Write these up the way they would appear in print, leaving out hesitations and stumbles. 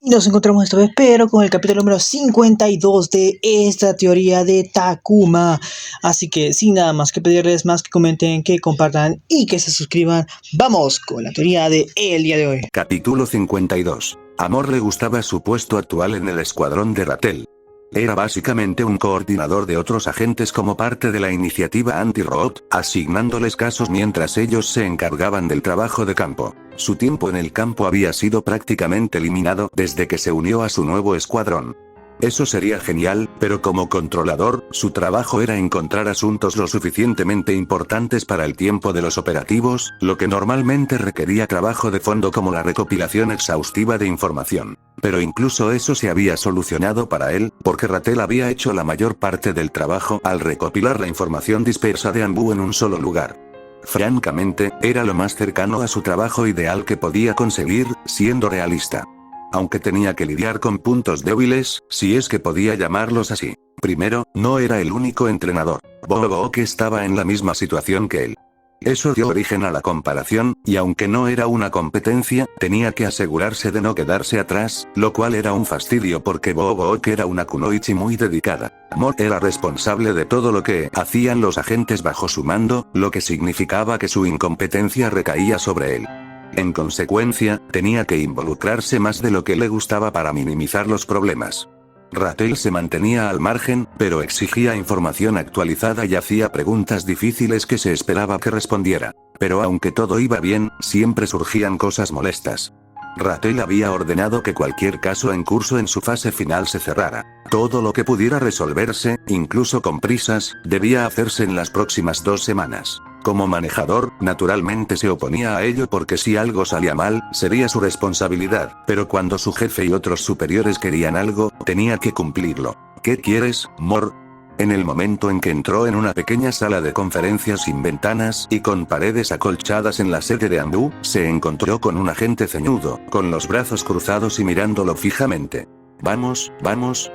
Y nos encontramos esta vez, pero con el capítulo número 52 de esta teoría de Takuma. Así que sin nada más que pedirles, más que comenten, que compartan y que se suscriban. Vamos con la teoría de el día de hoy. Capítulo 52. A Mor le gustaba su puesto actual en el escuadrón de Ratel. Era básicamente un coordinador de otros agentes como parte de la iniciativa anti-robot, asignándoles casos mientras ellos se encargaban del trabajo de campo. Su tiempo en el campo había sido prácticamente eliminado desde que se unió a su nuevo escuadrón. Eso sería genial, pero como controlador, su trabajo era encontrar asuntos lo suficientemente importantes para el tiempo de los operativos, lo que normalmente requería trabajo de fondo como la recopilación exhaustiva de información. Pero incluso eso se había solucionado para él, porque Ratel había hecho la mayor parte del trabajo al recopilar la información dispersa de Anbu en un solo lugar. Francamente, era lo más cercano a su trabajo ideal que podía conseguir, siendo realista. Aunque tenía que lidiar con puntos débiles, si es que podía llamarlos así. Primero, no era el único entrenador. Boobok estaba en la misma situación que él. Eso dio origen a la comparación, y aunque no era una competencia, tenía que asegurarse de no quedarse atrás, lo cual era un fastidio porque Boobok era una kunoichi muy dedicada. Mor era responsable de todo lo que hacían los agentes bajo su mando, lo que significaba que su incompetencia recaía sobre él. En consecuencia, tenía que involucrarse más de lo que le gustaba para minimizar los problemas. Ratel se mantenía al margen, pero exigía información actualizada y hacía preguntas difíciles que se esperaba que respondiera. Pero aunque todo iba bien, siempre surgían cosas molestas. Ratel había ordenado que cualquier caso en curso en su fase final se cerrara. Todo lo que pudiera resolverse, incluso con prisas, debía hacerse en las próximas 2 semanas. Como manejador, naturalmente se oponía a ello porque si algo salía mal, sería su responsabilidad, pero cuando su jefe y otros superiores querían algo, tenía que cumplirlo. ¿Qué quieres, Mor? En el momento en que entró en una pequeña sala de conferencias sin ventanas y con paredes acolchadas en la sede de Anbu, se encontró con un agente ceñudo, con los brazos cruzados y mirándolo fijamente. Vamos,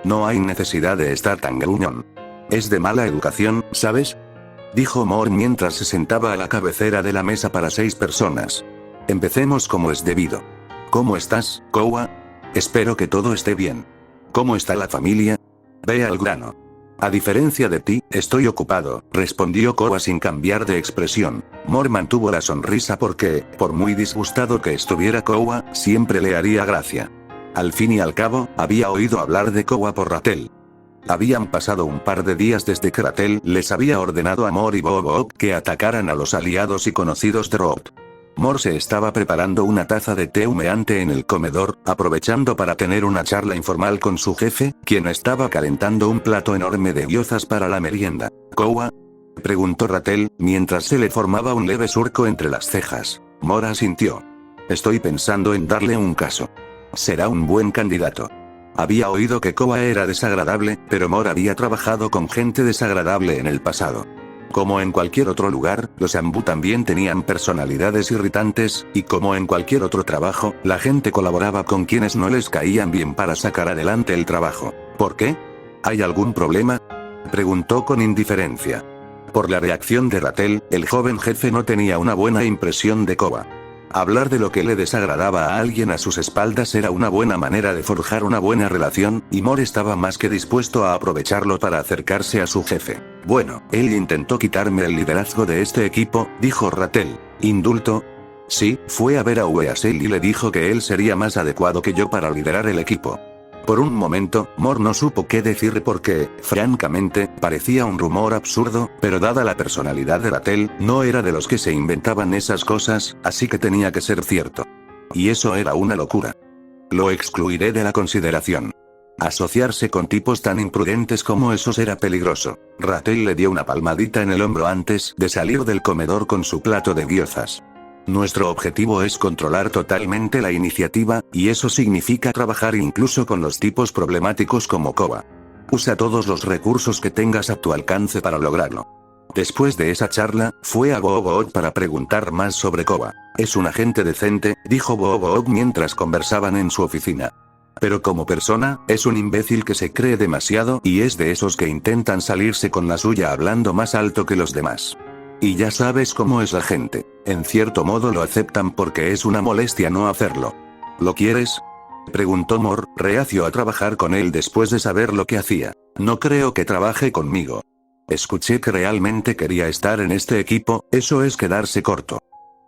no hay necesidad de estar tan gruñón. Es de mala educación, ¿sabes? Dijo Mor mientras se sentaba a la cabecera de la mesa para 6 personas. Empecemos como es debido. ¿Cómo estás, Kowa? Espero que todo esté bien. ¿Cómo está la familia? Ve al grano. A diferencia de ti, estoy ocupado, respondió Kowa sin cambiar de expresión. Mor mantuvo la sonrisa porque, por muy disgustado que estuviera Kowa, siempre le haría gracia. Al fin y al cabo, había oído hablar de Kowa por Ratel. Habían pasado un par de días desde que Ratel les había ordenado a Mor y Boobok que atacaran a los aliados y conocidos de Robot. Mor se estaba preparando una taza de té humeante en el comedor, aprovechando para tener una charla informal con su jefe, quien estaba calentando un plato enorme de gyozas para la merienda. ¿Kowa? Preguntó Ratel, mientras se le formaba un leve surco entre las cejas. Mor asintió. Estoy pensando en darle un caso. Será un buen candidato. Había oído que Kowa era desagradable, pero Mor había trabajado con gente desagradable en el pasado. Como en cualquier otro lugar, los Anbu también tenían personalidades irritantes, y como en cualquier otro trabajo, la gente colaboraba con quienes no les caían bien para sacar adelante el trabajo. ¿Por qué? ¿Hay algún problema? Preguntó con indiferencia. Por la reacción de Ratel, el joven jefe no tenía una buena impresión de Kowa. Hablar de lo que le desagradaba a alguien a sus espaldas era una buena manera de forjar una buena relación, y Mor estaba más que dispuesto a aprovecharlo para acercarse a su jefe. Bueno, él intentó quitarme el liderazgo de este equipo, dijo Ratel. ¿Indulto? Sí, fue a ver a Ueasel y le dijo que él sería más adecuado que yo para liderar el equipo. Por un momento, Mor no supo qué decir porque, francamente, parecía un rumor absurdo, pero dada la personalidad de Ratel, no era de los que se inventaban esas cosas, así que tenía que ser cierto. Y eso era una locura. Lo excluiré de la consideración. Asociarse con tipos tan imprudentes como esos era peligroso. Ratel le dio una palmadita en el hombro antes de salir del comedor con su plato de gyozas. Nuestro objetivo es controlar totalmente la iniciativa, y eso significa trabajar incluso con los tipos problemáticos como Kowa. Usa todos los recursos que tengas a tu alcance para lograrlo. Después de esa charla, fue a Boobok para preguntar más sobre Kowa. Es un agente decente, dijo Boobok mientras conversaban en su oficina. Pero como persona, es un imbécil que se cree demasiado y es de esos que intentan salirse con la suya hablando más alto que los demás. Y ya sabes cómo es la gente. En cierto modo lo aceptan porque es una molestia no hacerlo. ¿Lo quieres? Preguntó Mor, reacio a trabajar con él después de saber lo que hacía. No creo que trabaje conmigo. Escuché que realmente quería estar en este equipo, eso es quedarse corto.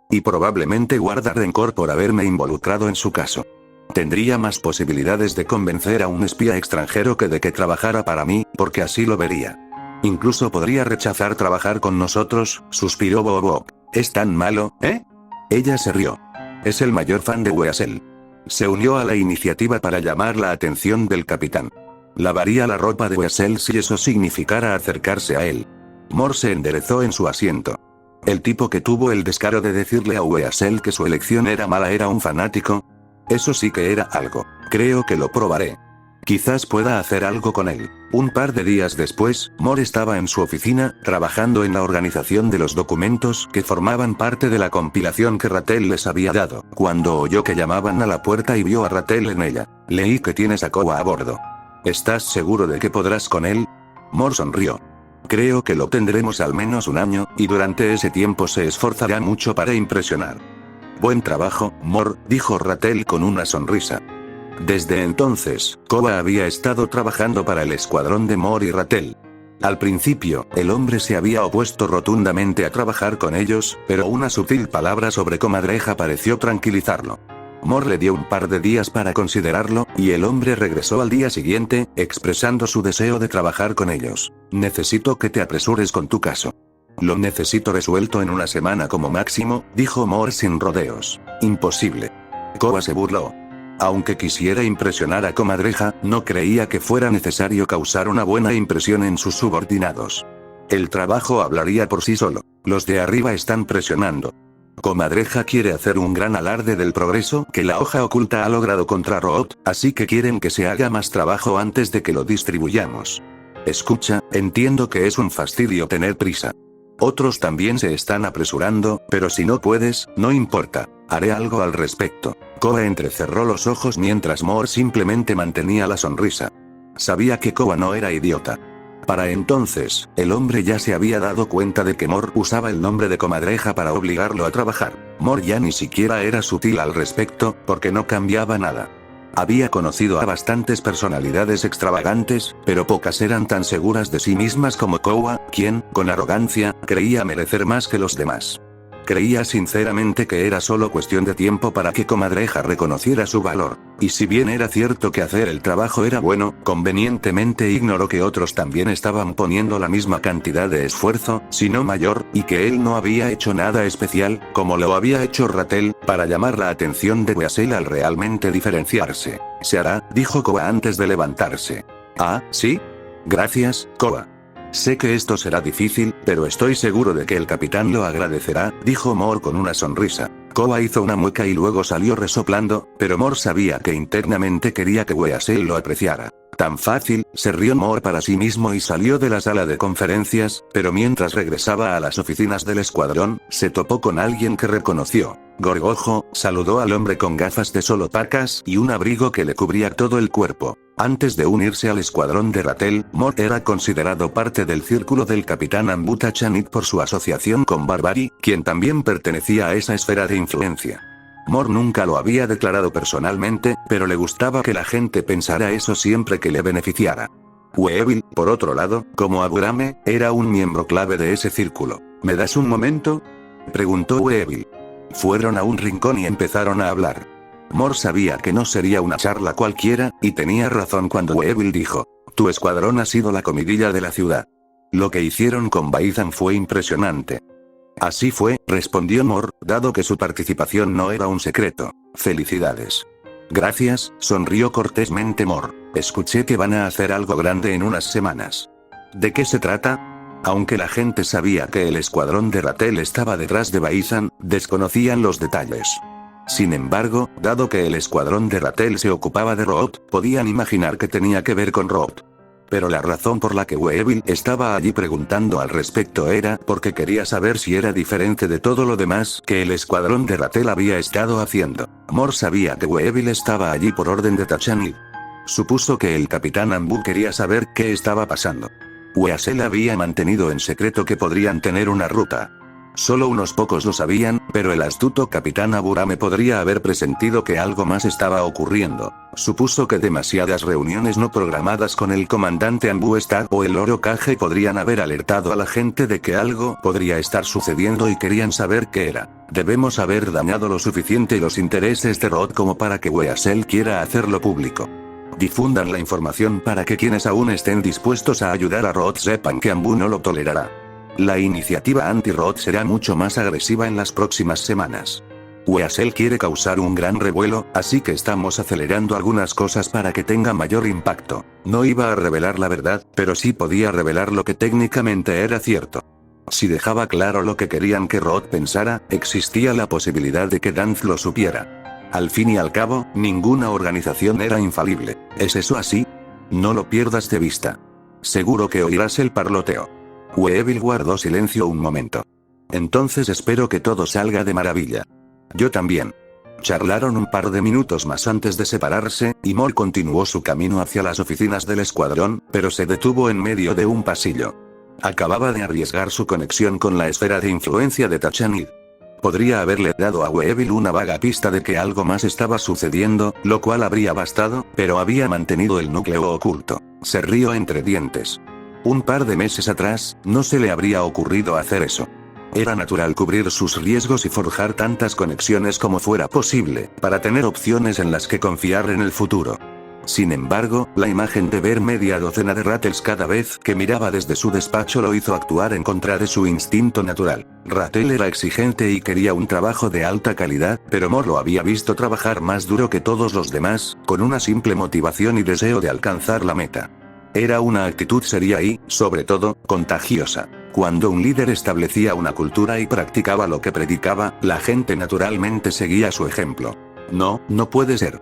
Y probablemente guarda rencor por haberme involucrado en su caso. Tendría más posibilidades de convencer a un espía extranjero que de que trabajara para mí, porque así lo vería. Incluso podría rechazar trabajar con nosotros, suspiró Bob. ¿Es tan malo, eh? Ella se rió. Es el mayor fan de Weasel. Se unió a la iniciativa para llamar la atención del capitán. Lavaría la ropa de Weasel si eso significara acercarse a él. Mor se enderezó en su asiento. El tipo que tuvo el descaro de decirle a Weasel que su elección era mala era un fanático. Eso sí que era algo. Creo que lo probaré. Quizás pueda hacer algo con él. Un par de días después, Mor estaba en su oficina, trabajando en la organización de los documentos que formaban parte de la compilación que Ratel les había dado, cuando oyó que llamaban a la puerta y vio a Ratel en ella. Leí que tienes a Koa a bordo. ¿Estás seguro de que podrás con él? Mor sonrió. Creo que lo tendremos al menos un año, y durante ese tiempo se esforzará mucho para impresionar. Buen trabajo, Mor, dijo Ratel con una sonrisa. Desde entonces, Koa había estado trabajando para el escuadrón de Mor y Ratel. Al principio, el hombre se había opuesto rotundamente a trabajar con ellos, pero una sutil palabra sobre comadreja pareció tranquilizarlo. Mor le dio un par de días para considerarlo, y el hombre regresó al día siguiente, expresando su deseo de trabajar con ellos. Necesito que te apresures con tu caso. Lo necesito resuelto en una semana como máximo, dijo Mor sin rodeos. Imposible. Koa se burló. Aunque quisiera impresionar a comadreja, no creía que fuera necesario causar una buena impresión en sus subordinados. El trabajo hablaría por sí solo. Los de arriba están presionando. Comadreja quiere hacer un gran alarde del progreso que la hoja oculta ha logrado contra Root, así que quieren que se haga más trabajo antes de que lo distribuyamos. Escucha, entiendo que es un fastidio tener prisa. Otros también se están apresurando, pero si no puedes, no importa. Haré algo al respecto. Koa entrecerró los ojos mientras Mor simplemente mantenía la sonrisa. Sabía que Koa no era idiota. Para entonces, el hombre ya se había dado cuenta de que Mor usaba el nombre de comadreja para obligarlo a trabajar. Mor ya ni siquiera era sutil al respecto, porque no cambiaba nada. Había conocido a bastantes personalidades extravagantes, pero pocas eran tan seguras de sí mismas como Koa, quien, con arrogancia, creía merecer más que los demás. Creía sinceramente que era solo cuestión de tiempo para que comadreja reconociera su valor. Y si bien era cierto que hacer el trabajo era bueno, convenientemente ignoró que otros también estaban poniendo la misma cantidad de esfuerzo, si no mayor, y que él no había hecho nada especial, como lo había hecho Ratel, para llamar la atención de Weasel al realmente diferenciarse. Se hará, dijo Koa antes de levantarse. Ah, ¿sí? Gracias, Koa. Sé que esto será difícil, pero estoy seguro de que el capitán lo agradecerá, dijo Mor con una sonrisa. Koa hizo una mueca y luego salió resoplando, pero Mor sabía que internamente quería que Weasel lo apreciara. Tan fácil, se rió Mor para sí mismo y salió de la sala de conferencias, pero mientras regresaba a las oficinas del escuadrón, se topó con alguien que reconoció. Gorgojo, saludó al hombre con gafas de sol opacas y un abrigo que le cubría todo el cuerpo. Antes de unirse al escuadrón de Ratel, Mor era considerado parte del círculo del capitán Ambuta Chanit por su asociación con Barbari, quien también pertenecía a esa esfera de influencia. Mor nunca lo había declarado personalmente, pero le gustaba que la gente pensara eso siempre que le beneficiara. Weevil, por otro lado, como Aburame, era un miembro clave de ese círculo. ¿Me das un momento?, preguntó Weevil. Fueron a un rincón y empezaron a hablar. Mor sabía que no sería una charla cualquiera, y tenía razón cuando Weevil dijo: tu escuadrón ha sido la comidilla de la ciudad. Lo que hicieron con Baizan fue impresionante. Así fue, respondió Mor, dado que su participación no era un secreto. Felicidades. Gracias, sonrió cortésmente Mor. Escuché que van a hacer algo grande en unas semanas. ¿De qué se trata? Aunque la gente sabía que el escuadrón de Ratel estaba detrás de Baizan, desconocían los detalles. Sin embargo, dado que el escuadrón de Ratel se ocupaba de Root, podían imaginar que tenía que ver con Root. Pero la razón por la que Weevil estaba allí preguntando al respecto era porque quería saber si era diferente de todo lo demás que el escuadrón de Ratel había estado haciendo. Mor sabía que Weevil estaba allí por orden de Tachanil. Supuso que el capitán Ambu quería saber qué estaba pasando. Weasel había mantenido en secreto que podrían tener una ruta. Solo unos pocos lo sabían, pero el astuto capitán Aburame podría haber presentido que algo más estaba ocurriendo. Supuso que demasiadas reuniones no programadas con el comandante Ambuestad o el Orocaje podrían haber alertado a la gente de que algo podría estar sucediendo y querían saber qué era. Debemos haber dañado lo suficiente los intereses de Rod como para que Weasel quiera hacerlo público. Difundan la información para que quienes aún estén dispuestos a ayudar a Rod sepan que Ambu no lo tolerará. La iniciativa anti-Rod será mucho más agresiva en las próximas semanas. Weasel quiere causar un gran revuelo, así que estamos acelerando algunas cosas para que tenga mayor impacto. No iba a revelar la verdad, pero sí podía revelar lo que técnicamente era cierto. Si dejaba claro lo que querían que Rod pensara, existía la posibilidad de que Danz lo supiera. Al fin y al cabo, ninguna organización era infalible. ¿Es eso así? No lo pierdas de vista. Seguro que oirás el parloteo. Weevil guardó silencio un momento. Entonces espero que todo salga de maravilla. Yo también. Charlaron un par de minutos más antes de separarse, y Mol continuó su camino hacia las oficinas del escuadrón, pero se detuvo en medio de un pasillo. Acababa de arriesgar su conexión con la esfera de influencia de Tachanid. Podría haberle dado a Weevil una vaga pista de que algo más estaba sucediendo, lo cual habría bastado, pero había mantenido el núcleo oculto. Se rió entre dientes. Un par de meses atrás, no se le habría ocurrido hacer eso. Era natural cubrir sus riesgos y forjar tantas conexiones como fuera posible, para tener opciones en las que confiar en el futuro. Sin embargo, la imagen de ver media docena de Rattles cada vez que miraba desde su despacho lo hizo actuar en contra de su instinto natural. Rattel era exigente y quería un trabajo de alta calidad, pero Mor lo había visto trabajar más duro que todos los demás, con una simple motivación y deseo de alcanzar la meta. Era una actitud seria y, sobre todo, contagiosa. Cuando un líder establecía una cultura y practicaba lo que predicaba, la gente naturalmente seguía su ejemplo. No puede ser.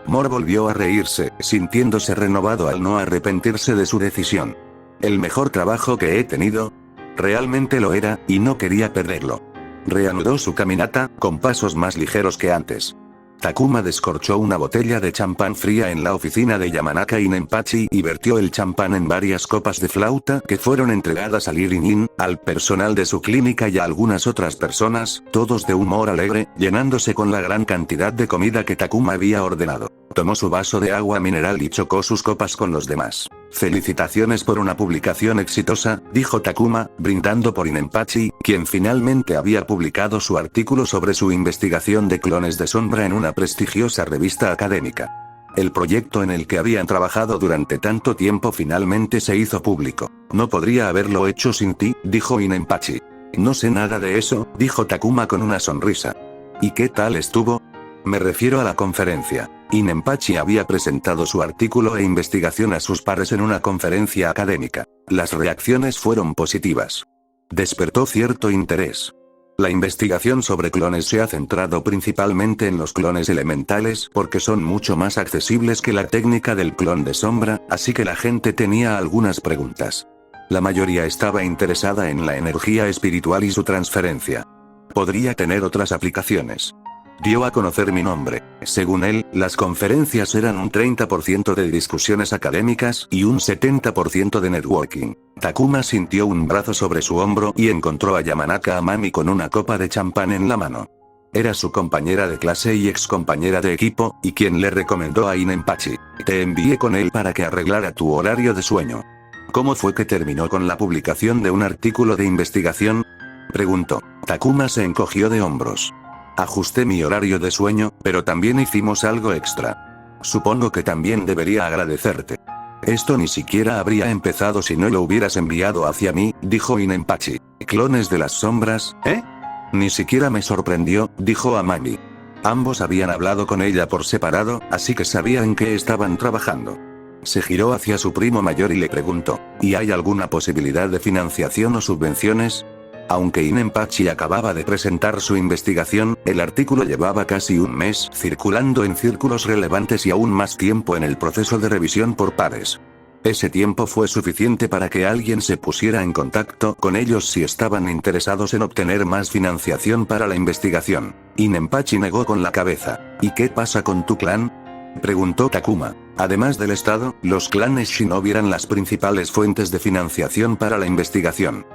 Mor volvió a reírse, sintiéndose renovado al no arrepentirse de su decisión. El mejor trabajo que he tenido. Realmente lo era, y no quería perderlo. Reanudó su caminata, con pasos más ligeros que antes. Takuma descorchó una botella de champán fría en la oficina de Yamanaka y Nenpachi y vertió el champán en varias copas de flauta que fueron entregadas a Lirinin, al personal de su clínica y a algunas otras personas, todos de humor alegre, llenándose con la gran cantidad de comida que Takuma había ordenado. Tomó su vaso de agua mineral y chocó sus copas con los demás. Felicitaciones por una publicación exitosa, dijo Takuma, brindando por Nenpachi, quien finalmente había publicado su artículo sobre su investigación de clones de sombra en una prestigiosa revista académica. El proyecto en el que habían trabajado durante tanto tiempo finalmente se hizo público. No podría haberlo hecho sin ti, dijo Nenpachi. No sé nada de eso, dijo Takuma con una sonrisa. ¿Y qué tal estuvo? Me refiero a la conferencia. Nenpachi había presentado su artículo e investigación a sus pares en una conferencia académica. Las reacciones fueron positivas. Despertó cierto interés. La investigación sobre clones se ha centrado principalmente en los clones elementales porque son mucho más accesibles que la técnica del clon de sombra, así que la gente tenía algunas preguntas. La mayoría estaba interesada en la energía espiritual y su transferencia. Podría tener otras aplicaciones. Dio a conocer mi nombre. Según él, las conferencias eran un 30% de discusiones académicas y un 70% de networking. Takuma sintió un brazo sobre su hombro y encontró a Yamanaka Amami con una copa de champán en la mano. Era su compañera de clase y ex compañera de equipo, y quien le recomendó a Nenpachi. Te envié con él para que arreglara tu horario de sueño. ¿Cómo fue que terminó con la publicación de un artículo de investigación? Preguntó. Takuma se encogió de hombros. Ajusté mi horario de sueño, pero también hicimos algo extra. Supongo que también debería agradecerte. Esto ni siquiera habría empezado si no lo hubieras enviado hacia mí, dijo Nenpachi. ¿Clones de las sombras, eh? Ni siquiera me sorprendió, dijo Amami. Ambos habían hablado con ella por separado, así que sabían en qué estaban trabajando. Se giró hacia su primo mayor y le preguntó, ¿y hay alguna posibilidad de financiación o subvenciones? Aunque Nenpachi acababa de presentar su investigación, el artículo llevaba casi un mes circulando en círculos relevantes y aún más tiempo en el proceso de revisión por pares. Ese tiempo fue suficiente para que alguien se pusiera en contacto con ellos si estaban interesados en obtener más financiación para la investigación. Nenpachi negó con la cabeza. ¿Y qué pasa con tu clan?, preguntó Takuma. Además del Estado, los clanes Shinobi eran las principales fuentes de financiación para la investigación.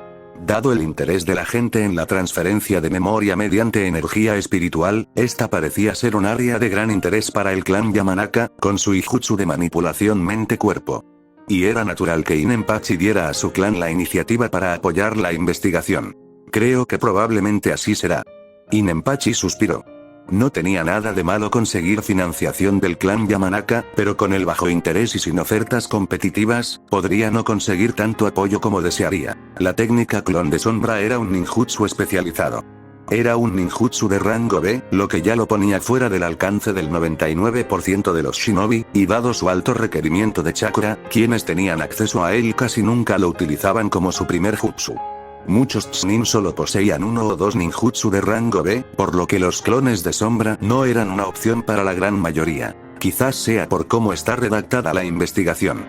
Dado el interés de la gente en la transferencia de memoria mediante energía espiritual, esta parecía ser un área de gran interés para el clan Yamanaka, con su Ijutsu de manipulación mente-cuerpo. Y era natural que Inenpachi diera a su clan la iniciativa para apoyar la investigación. Creo que probablemente así será. Inenpachi suspiró. No tenía nada de malo conseguir financiación del clan Yamanaka, pero con el bajo interés y sin ofertas competitivas, podría no conseguir tanto apoyo como desearía. La técnica clon de sombra era un ninjutsu especializado. Era un ninjutsu de rango B, lo que ya lo ponía fuera del alcance del 99% de los shinobi, y dado su alto requerimiento de chakra, quienes tenían acceso a él casi nunca lo utilizaban como su primer jutsu. Muchos Chunin solo poseían uno o dos ninjutsu de rango B, por lo que los clones de sombra no eran una opción para la gran mayoría. Quizás sea por cómo está redactada la investigación.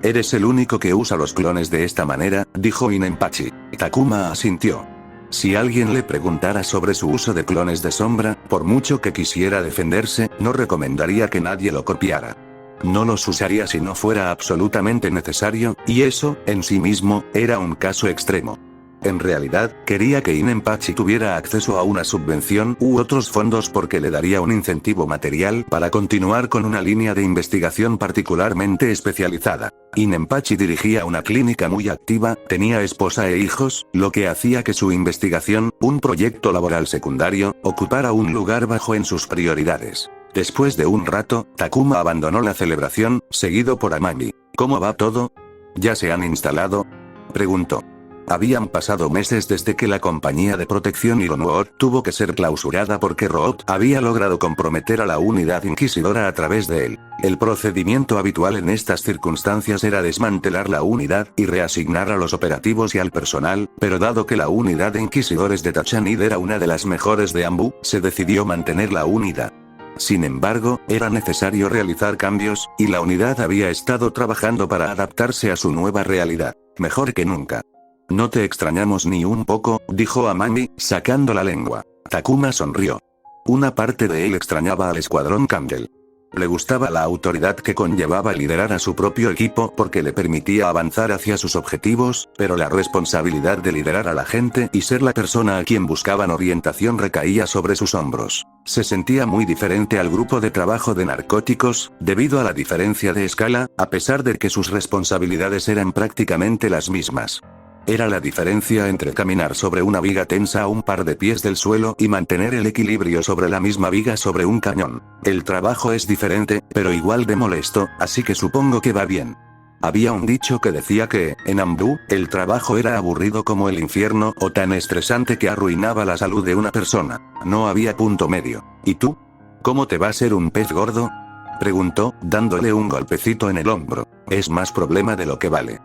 Eres el único que usa los clones de esta manera, dijo Inenpachi. Takuma asintió. Si alguien le preguntara sobre su uso de clones de sombra, por mucho que quisiera defenderse, no recomendaría que nadie lo copiara. No los usaría si no fuera absolutamente necesario, y eso, en sí mismo, era un caso extremo. En realidad, quería que Inenpachi tuviera acceso a una subvención u otros fondos porque le daría un incentivo material para continuar con una línea de investigación particularmente especializada. Inenpachi dirigía una clínica muy activa, tenía esposa e hijos, lo que hacía que su investigación, un proyecto laboral secundario, ocupara un lugar bajo en sus prioridades. Después de un rato, Takuma abandonó la celebración, seguido por Amami. ¿Cómo va todo? ¿Ya se han instalado?, preguntó. Habían pasado meses desde que la compañía de protección Ironwood tuvo que ser clausurada porque Root había logrado comprometer a la unidad inquisidora a través de él. El procedimiento habitual en estas circunstancias era desmantelar la unidad y reasignar a los operativos y al personal, pero dado que la unidad de inquisidores de Tachanid era una de las mejores de Ambu, se decidió mantener la unidad. Sin embargo, era necesario realizar cambios, y la unidad había estado trabajando para adaptarse a su nueva realidad. Mejor que nunca. No te extrañamos ni un poco, dijo Amami, sacando la lengua. Takuma sonrió. Una parte de él extrañaba al escuadrón Campbell. Le gustaba la autoridad que conllevaba liderar a su propio equipo porque le permitía avanzar hacia sus objetivos, pero la responsabilidad de liderar a la gente y ser la persona a quien buscaban orientación recaía sobre sus hombros. Se sentía muy diferente al grupo de trabajo de narcóticos, debido a la diferencia de escala, a pesar de que sus responsabilidades eran prácticamente las mismas. Era la diferencia entre caminar sobre una viga tensa a un par de pies del suelo y mantener el equilibrio sobre la misma viga sobre un cañón. El trabajo es diferente, pero igual de molesto, así que supongo que va bien. Había un dicho que decía que, en Ambu, el trabajo era aburrido como el infierno o tan estresante que arruinaba la salud de una persona. No había punto medio. ¿Y tú? ¿Cómo te va a ser un pez gordo?, preguntó, dándole un golpecito en el hombro. Es más problema de lo que vale.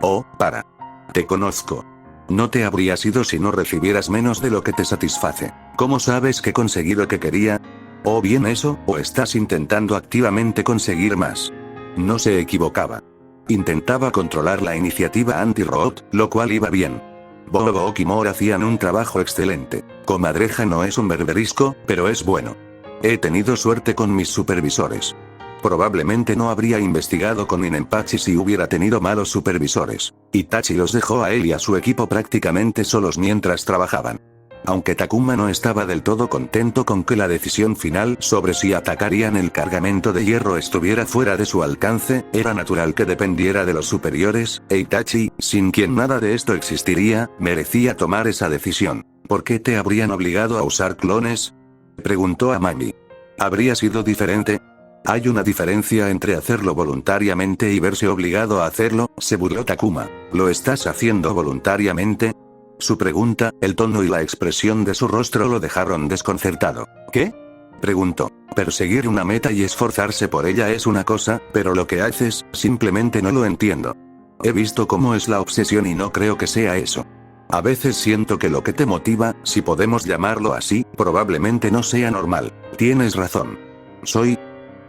Oh, para. Te conozco. No te habrías ido si no recibieras menos de lo que te satisface. ¿Cómo sabes que conseguí lo que quería? O bien eso, o estás intentando activamente conseguir más. No se equivocaba. Intentaba controlar la iniciativa anti-Root, lo cual iba bien. Bobo y Mor hacían un trabajo excelente. Comadreja no es un berberisco, pero es bueno. He tenido suerte con mis supervisores. Probablemente no habría investigado con Inenpachi si hubiera tenido malos supervisores. Itachi los dejó a él y a su equipo prácticamente solos mientras trabajaban. Aunque Takuma no estaba del todo contento con que la decisión final sobre si atacarían el cargamento de hierro estuviera fuera de su alcance, era natural que dependiera de los superiores, e Itachi, sin quien nada de esto existiría, merecía tomar esa decisión. ¿Por qué te habrían obligado a usar clones?, preguntó Amami. ¿Habría sido diferente? Hay una diferencia entre hacerlo voluntariamente y verse obligado a hacerlo, se burló Takuma. ¿Lo estás haciendo voluntariamente? Su pregunta, el tono y la expresión de su rostro lo dejaron desconcertado. ¿Qué?, preguntó. Perseguir una meta y esforzarse por ella es una cosa, pero lo que haces, simplemente no lo entiendo. He visto cómo es la obsesión y no creo que sea eso. A veces siento que lo que te motiva, si podemos llamarlo así, probablemente no sea normal. Tienes razón.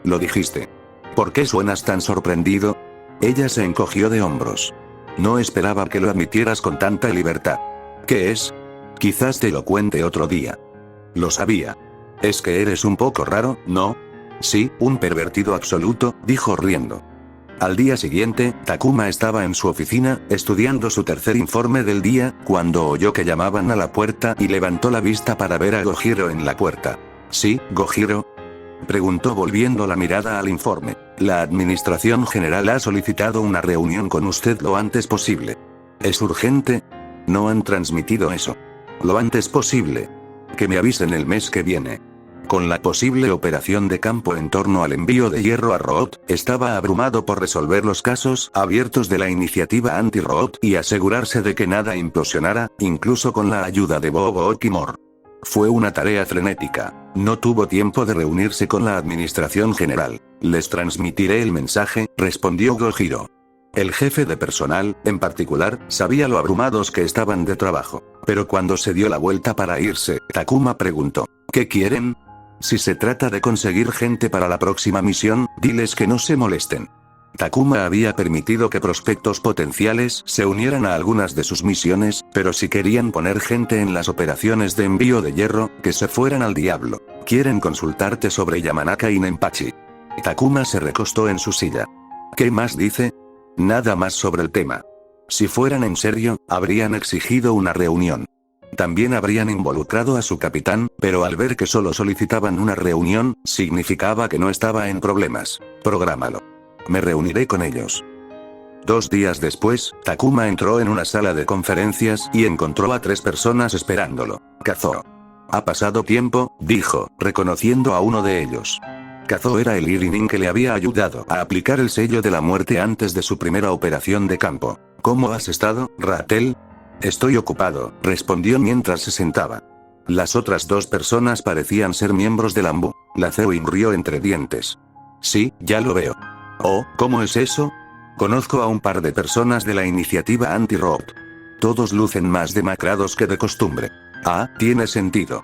Lo dijiste. ¿Por qué suenas tan sorprendido? Ella se encogió de hombros. No esperaba que lo admitieras con tanta libertad. ¿Qué es? Quizás te lo cuente otro día. Lo sabía. Es que eres un poco raro, ¿no? Sí, un pervertido absoluto, dijo riendo. Al día siguiente, Takuma estaba en su oficina, estudiando su tercer informe del día, cuando oyó que llamaban a la puerta y levantó la vista para ver a Gojiro en la puerta. ¿Sí, Gojiro?, preguntó volviendo la mirada al informe. La Administración General ha solicitado una reunión con usted lo antes posible. ¿Es urgente? No han transmitido eso. Lo antes posible. Que me avisen el mes que viene. Con la posible operación de campo en torno al envío de hierro a Root, estaba abrumado por resolver los casos abiertos de la iniciativa anti-Root y asegurarse de que nada implosionara, incluso con la ayuda de Bobo Okimor. Fue una tarea frenética. No tuvo tiempo de reunirse con la Administración General. Les transmitiré el mensaje, respondió Gojiro. El jefe de personal, en particular, sabía lo abrumados que estaban de trabajo. Pero cuando se dio la vuelta para irse, Takuma preguntó: ¿qué quieren? Si se trata de conseguir gente para la próxima misión, diles que no se molesten. Takuma había permitido que prospectos potenciales se unieran a algunas de sus misiones, pero si querían poner gente en las operaciones de envío de hierro, que se fueran al diablo. Quieren consultarte sobre Yamanaka y Nenpachi. Takuma se recostó en su silla. ¿Qué más dice? Nada más sobre el tema. Si fueran en serio, habrían exigido una reunión. También habrían involucrado a su capitán, pero al ver que solo solicitaban una reunión, significaba que no estaba en problemas. Prográmalo. Me reuniré con ellos. 2 días después, Takuma entró en una sala de conferencias y encontró a 3 personas esperándolo. Kazuo. Ha pasado tiempo, dijo, reconociendo a uno de ellos. Kazuo era el Irinin que le había ayudado a aplicar el sello de la muerte antes de su primera operación de campo. ¿Cómo has estado, Ratel? Estoy ocupado, respondió mientras se sentaba. Las otras 2 personas parecían ser miembros del Ambu. La Zeoin rió entre dientes. Sí, ya lo veo. Oh, ¿cómo es eso? Conozco a un par de personas de la iniciativa anti-Root. Todos lucen más demacrados que de costumbre. Ah, tiene sentido.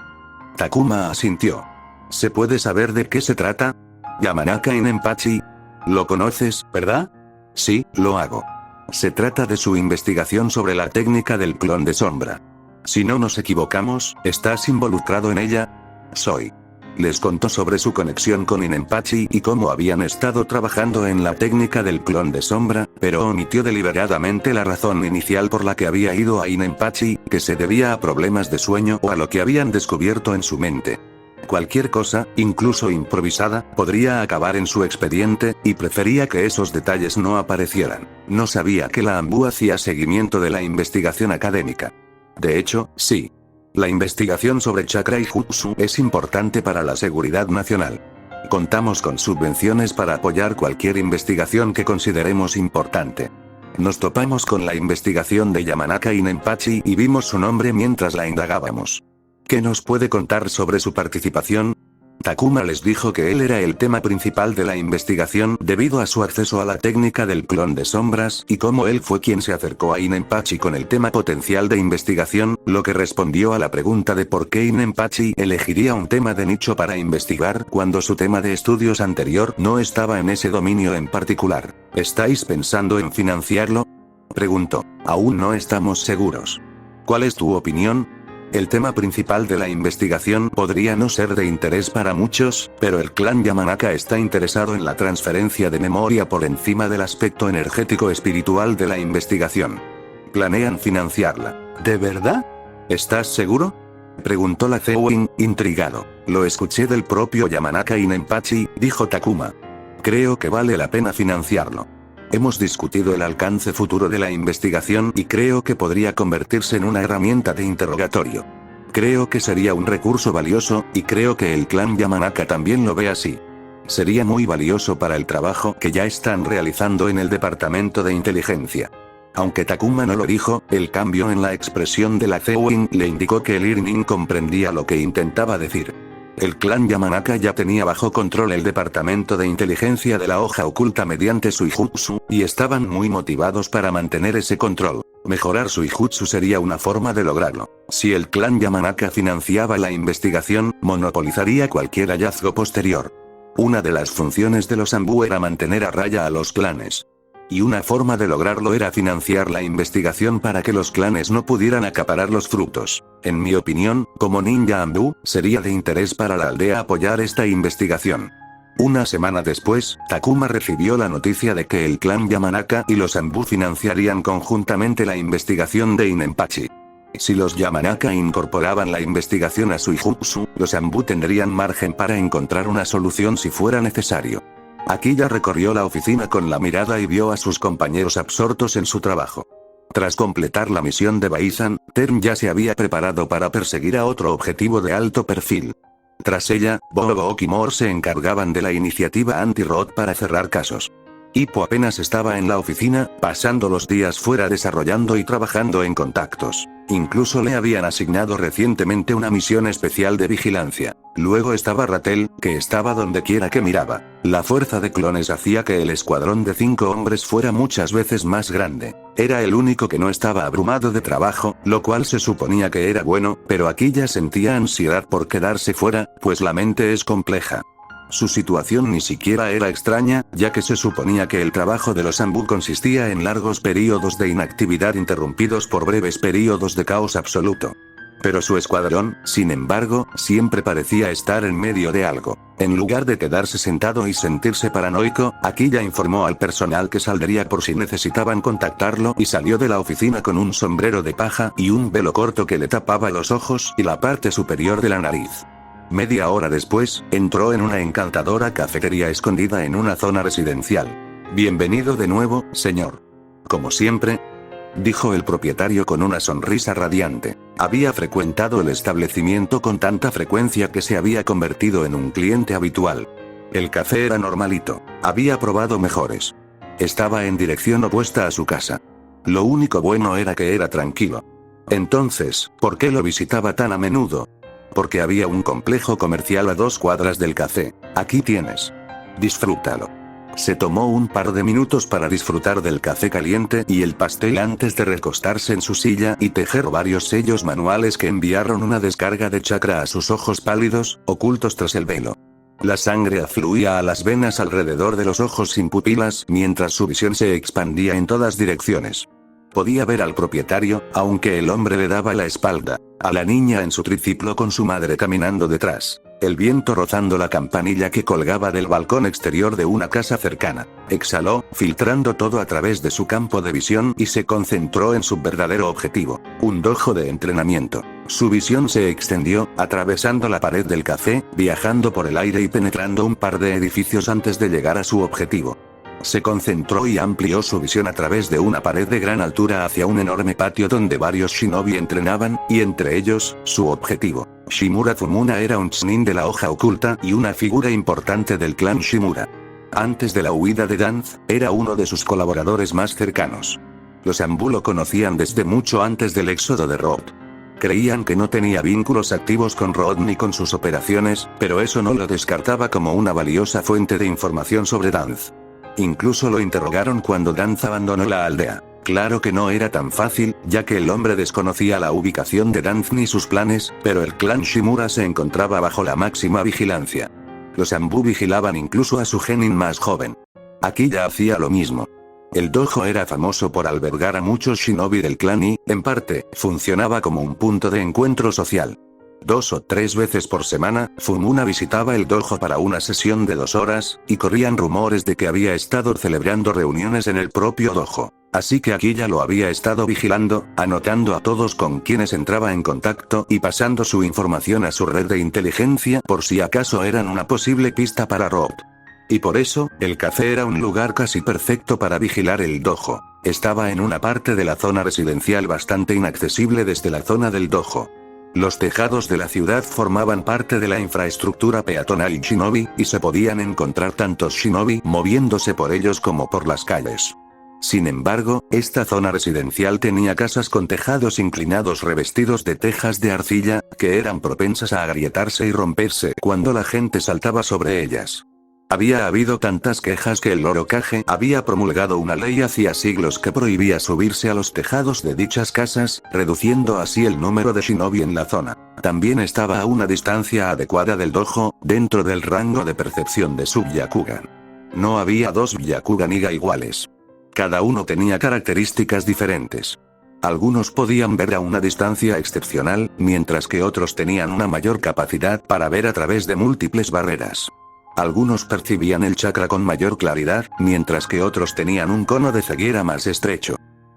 Takuma asintió. ¿Se puede saber de qué se trata? Yamanaka y Nenpachi. Lo conoces, ¿verdad? Sí, lo hago. Se trata de su investigación sobre la técnica del clon de sombra. Si no nos equivocamos, ¿estás involucrado en ella? Soy. Les contó sobre su conexión con Nenpachi y cómo habían estado trabajando en la técnica del clon de sombra, pero omitió deliberadamente la razón inicial por la que había ido a Nenpachi, que se debía a problemas de sueño o a lo que habían descubierto en su mente. Cualquier cosa, incluso improvisada, podría acabar en su expediente, y prefería que esos detalles no aparecieran. No sabía que la Ambu hacía seguimiento de la investigación académica. De hecho, sí. La investigación sobre chakra y jutsu es importante para la seguridad nacional. Contamos con subvenciones para apoyar cualquier investigación que consideremos importante. Nos topamos con la investigación de Yamanaka y Nenpachi y vimos su nombre mientras la indagábamos. ¿Qué nos puede contar sobre su participación? Takuma les dijo que él era el tema principal de la investigación debido a su acceso a la técnica del clon de sombras y cómo él fue quien se acercó a Nenpachi con el tema potencial de investigación, lo que respondió a la pregunta de por qué Nenpachi elegiría un tema de nicho para investigar cuando su tema de estudios anterior no estaba en ese dominio en particular. ¿Estáis pensando en financiarlo? Preguntó. Aún no estamos seguros. ¿Cuál es tu opinión? El tema principal de la investigación podría no ser de interés para muchos, pero el clan Yamanaka está interesado en la transferencia de memoria por encima del aspecto energético espiritual de la investigación. Planean financiarla. ¿De verdad? ¿Estás seguro? Preguntó la Zeoin, intrigado. Lo escuché del propio Yamanaka y Nenpachi, dijo Takuma. Creo que vale la pena financiarlo. Hemos discutido el alcance futuro de la investigación y creo que podría convertirse en una herramienta de interrogatorio. Creo que sería un recurso valioso, y creo que el clan Yamanaka también lo ve así. Sería muy valioso para el trabajo que ya están realizando en el departamento de inteligencia. Aunque Takuma no lo dijo, el cambio en la expresión de la Zeoin le indicó que el Irnin comprendía lo que intentaba decir. El clan Yamanaka ya tenía bajo control el departamento de inteligencia de la hoja oculta mediante Suijutsu, y estaban muy motivados para mantener ese control. Mejorar Suijutsu sería una forma de lograrlo. Si el clan Yamanaka financiaba la investigación, monopolizaría cualquier hallazgo posterior. Una de las funciones de los Ambu era mantener a raya a los clanes. Y una forma de lograrlo era financiar la investigación para que los clanes no pudieran acaparar los frutos. En mi opinión, como ninja Ambu, sería de interés para la aldea apoyar esta investigación. Una semana después, Takuma recibió la noticia de que el clan Yamanaka y los Ambu financiarían conjuntamente la investigación de Nenpachi. Si los Yamanaka incorporaban la investigación a Suijutsu, los Anbu tendrían margen para encontrar una solución si fuera necesario. Akira recorrió la oficina con la mirada y vio a sus compañeros absortos en su trabajo. Tras completar la misión de Baisan, Tern ya se había preparado para perseguir a otro objetivo de alto perfil. Tras ella, Bobo y Mor se encargaban de la iniciativa anti-Rot para cerrar casos. Hippo apenas estaba en la oficina, pasando los días fuera desarrollando y trabajando en contactos. Incluso le habían asignado recientemente una misión especial de vigilancia. Luego estaba Ratel, que estaba donde quiera que miraba. La fuerza de clones hacía que el escuadrón de 5 hombres fuera muchas veces más grande. Era el único que no estaba abrumado de trabajo, lo cual se suponía que era bueno, pero aquí ya sentía ansiedad por quedarse fuera, pues la mente es compleja. Su situación ni siquiera era extraña, ya que se suponía que el trabajo de los Anbu consistía en largos períodos de inactividad interrumpidos por breves períodos de caos absoluto. Pero su escuadrón, sin embargo, siempre parecía estar en medio de algo. En lugar de quedarse sentado y sentirse paranoico, Akira informó al personal que saldría por si necesitaban contactarlo y salió de la oficina con un sombrero de paja y un velo corto que le tapaba los ojos y la parte superior de la nariz. Media hora después, entró en una encantadora cafetería escondida en una zona residencial. «Bienvenido de nuevo, señor». «Como siempre», dijo el propietario con una sonrisa radiante. Había frecuentado el establecimiento con tanta frecuencia que se había convertido en un cliente habitual. El café era normalito. Había probado mejores. Estaba en dirección opuesta a su casa. Lo único bueno era que era tranquilo. Entonces, ¿por qué lo visitaba tan a menudo? Porque había un complejo comercial a 2 cuadras del café. Aquí tienes. Disfrútalo. Se tomó un par de minutos para disfrutar del café caliente y el pastel antes de recostarse en su silla y tejer varios sellos manuales que enviaron una descarga de chakra a sus ojos pálidos, ocultos tras el velo. La sangre afluía a las venas alrededor de los ojos sin pupilas mientras su visión se expandía en todas direcciones. Podía ver al propietario, aunque el hombre le daba la espalda, a la niña en su triciclo con su madre caminando detrás, el viento rozando la campanilla que colgaba del balcón exterior de una casa cercana. Exhaló, filtrando todo a través de su campo de visión y se concentró en su verdadero objetivo, un dojo de entrenamiento. Su visión se extendió, atravesando la pared del café, viajando por el aire y penetrando un par de edificios antes de llegar a su objetivo. Se concentró y amplió su visión a través de una pared de gran altura hacia un enorme patio donde varios shinobi entrenaban, y entre ellos, su objetivo. Shimura Fumuna era un chunin de la hoja oculta y una figura importante del clan Shimura. Antes de la huida de Danz, era uno de sus colaboradores más cercanos. Los Anbu lo conocían desde mucho antes del éxodo de Rod. Creían que no tenía vínculos activos con Rod ni con sus operaciones, pero eso no lo descartaba como una valiosa fuente de información sobre Danz. Incluso lo interrogaron cuando Danz abandonó la aldea. Claro que no era tan fácil, ya que el hombre desconocía la ubicación de Danz ni sus planes, pero el clan Shimura se encontraba bajo la máxima vigilancia. Los Anbu vigilaban incluso a su genin más joven. Akira hacía lo mismo. El dojo era famoso por albergar a muchos shinobi del clan y, en parte, funcionaba como un punto de encuentro social. 2 o 3 veces por semana, Fumuna visitaba el dojo para una sesión de 2 horas, y corrían rumores de que había estado celebrando reuniones en el propio dojo. Así que Akira lo había estado vigilando, anotando a todos con quienes entraba en contacto y pasando su información a su red de inteligencia por si acaso eran una posible pista para Rod. Y por eso, el café era un lugar casi perfecto para vigilar el dojo. Estaba en una parte de la zona residencial bastante inaccesible desde la zona del dojo. Los tejados de la ciudad formaban parte de la infraestructura peatonal shinobi, y se podían encontrar tantos shinobi moviéndose por ellos como por las calles. Sin embargo, esta zona residencial tenía casas con tejados inclinados revestidos de tejas de arcilla, que eran propensas a agrietarse y romperse cuando la gente saltaba sobre ellas. Había habido tantas quejas que el Orokaje había promulgado una ley hacía siglos que prohibía subirse a los tejados de dichas casas, reduciendo así el número de shinobi en la zona. También estaba a una distancia adecuada del dojo, dentro del rango de percepción de su Byakugan. No había 2 Byakugan Iga iguales. Cada uno tenía características diferentes. Algunos podían ver a una distancia excepcional, mientras que otros tenían una mayor capacidad para ver a través de múltiples barreras. Algunos percibían el chakra con mayor claridad, mientras que otros tenían un cono de ceguera más estrecho.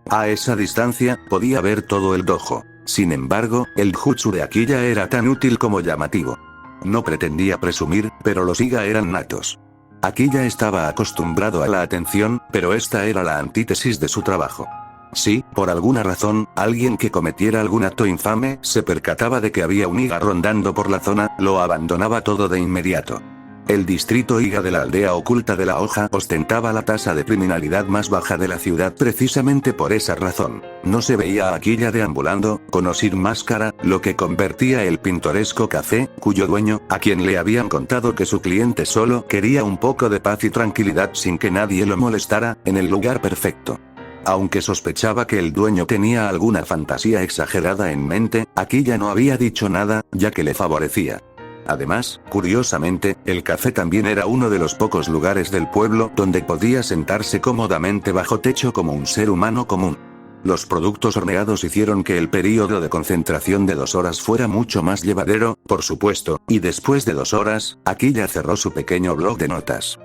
A esa distancia, podía ver todo el dojo. Sin embargo, el jutsu de Akiya era tan útil como llamativo. No pretendía presumir, pero los Iga eran natos. Akiya estaba acostumbrado a la atención, pero esta era la antítesis de su trabajo. Si, por alguna razón, alguien que cometiera algún acto infame se percataba de que había un Iga rondando por la zona, lo abandonaba todo de inmediato. El distrito Iga de la aldea oculta de la hoja ostentaba la tasa de criminalidad más baja de la ciudad precisamente por esa razón. No se veía a Akiya deambulando, con o sin máscara, lo que convertía el pintoresco café, cuyo dueño, a quien le habían contado que su cliente solo quería un poco de paz y tranquilidad sin que nadie lo molestara, en el lugar perfecto. Aunque sospechaba que el dueño tenía alguna fantasía exagerada en mente, Akiya no había dicho nada, ya que le favorecía. Además, curiosamente, el café también era uno de los pocos lugares del pueblo donde podía sentarse cómodamente bajo techo como un ser humano común. Los productos horneados hicieron que el período de concentración de 2 horas fuera mucho más llevadero, por supuesto, y después de 2 horas, Akiya cerró su pequeño blog de notas.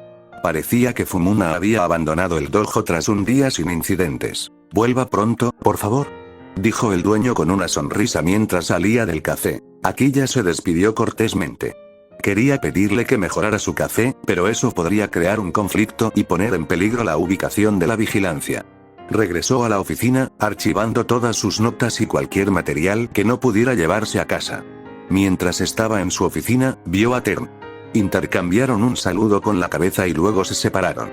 Parecía que Fumuna había abandonado el dojo tras un día sin incidentes. «Vuelva pronto, por favor», dijo el dueño con una sonrisa mientras salía del café. Akiya se despidió cortésmente. Quería pedirle que mejorara su café, pero eso podría crear un conflicto y poner en peligro la ubicación de la vigilancia. Regresó a la oficina, archivando todas sus notas y cualquier material que no pudiera llevarse a casa. Mientras estaba en su oficina, vio a Tern. Intercambiaron un saludo con la cabeza y luego se separaron.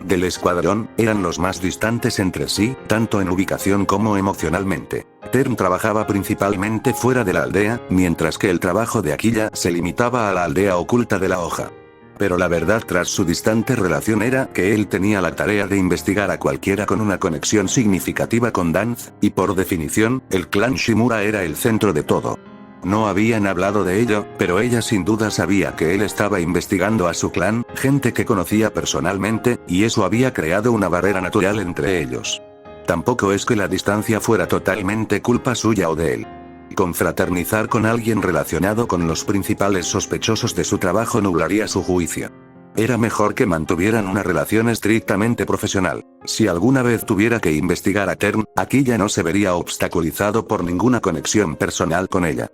Del escuadrón, eran los más distantes entre sí, tanto en ubicación como emocionalmente. Tern trabajaba principalmente fuera de la aldea, mientras que el trabajo de Akiya se limitaba a la aldea oculta de la hoja. Pero la verdad tras su distante relación era que él tenía la tarea de investigar a cualquiera con una conexión significativa con Danz, y por definición, el clan Shimura era el centro de todo. No habían hablado de ello, pero ella sin duda sabía que él estaba investigando a su clan, gente que conocía personalmente, y eso había creado una barrera natural entre ellos. Tampoco es que la distancia fuera totalmente culpa suya o de él. Confraternizar con alguien relacionado con los principales sospechosos de su trabajo nublaría su juicio. Era mejor que mantuvieran una relación estrictamente profesional. Si alguna vez tuviera que investigar a Tern, Akiya no se vería obstaculizado por ninguna conexión personal con ella.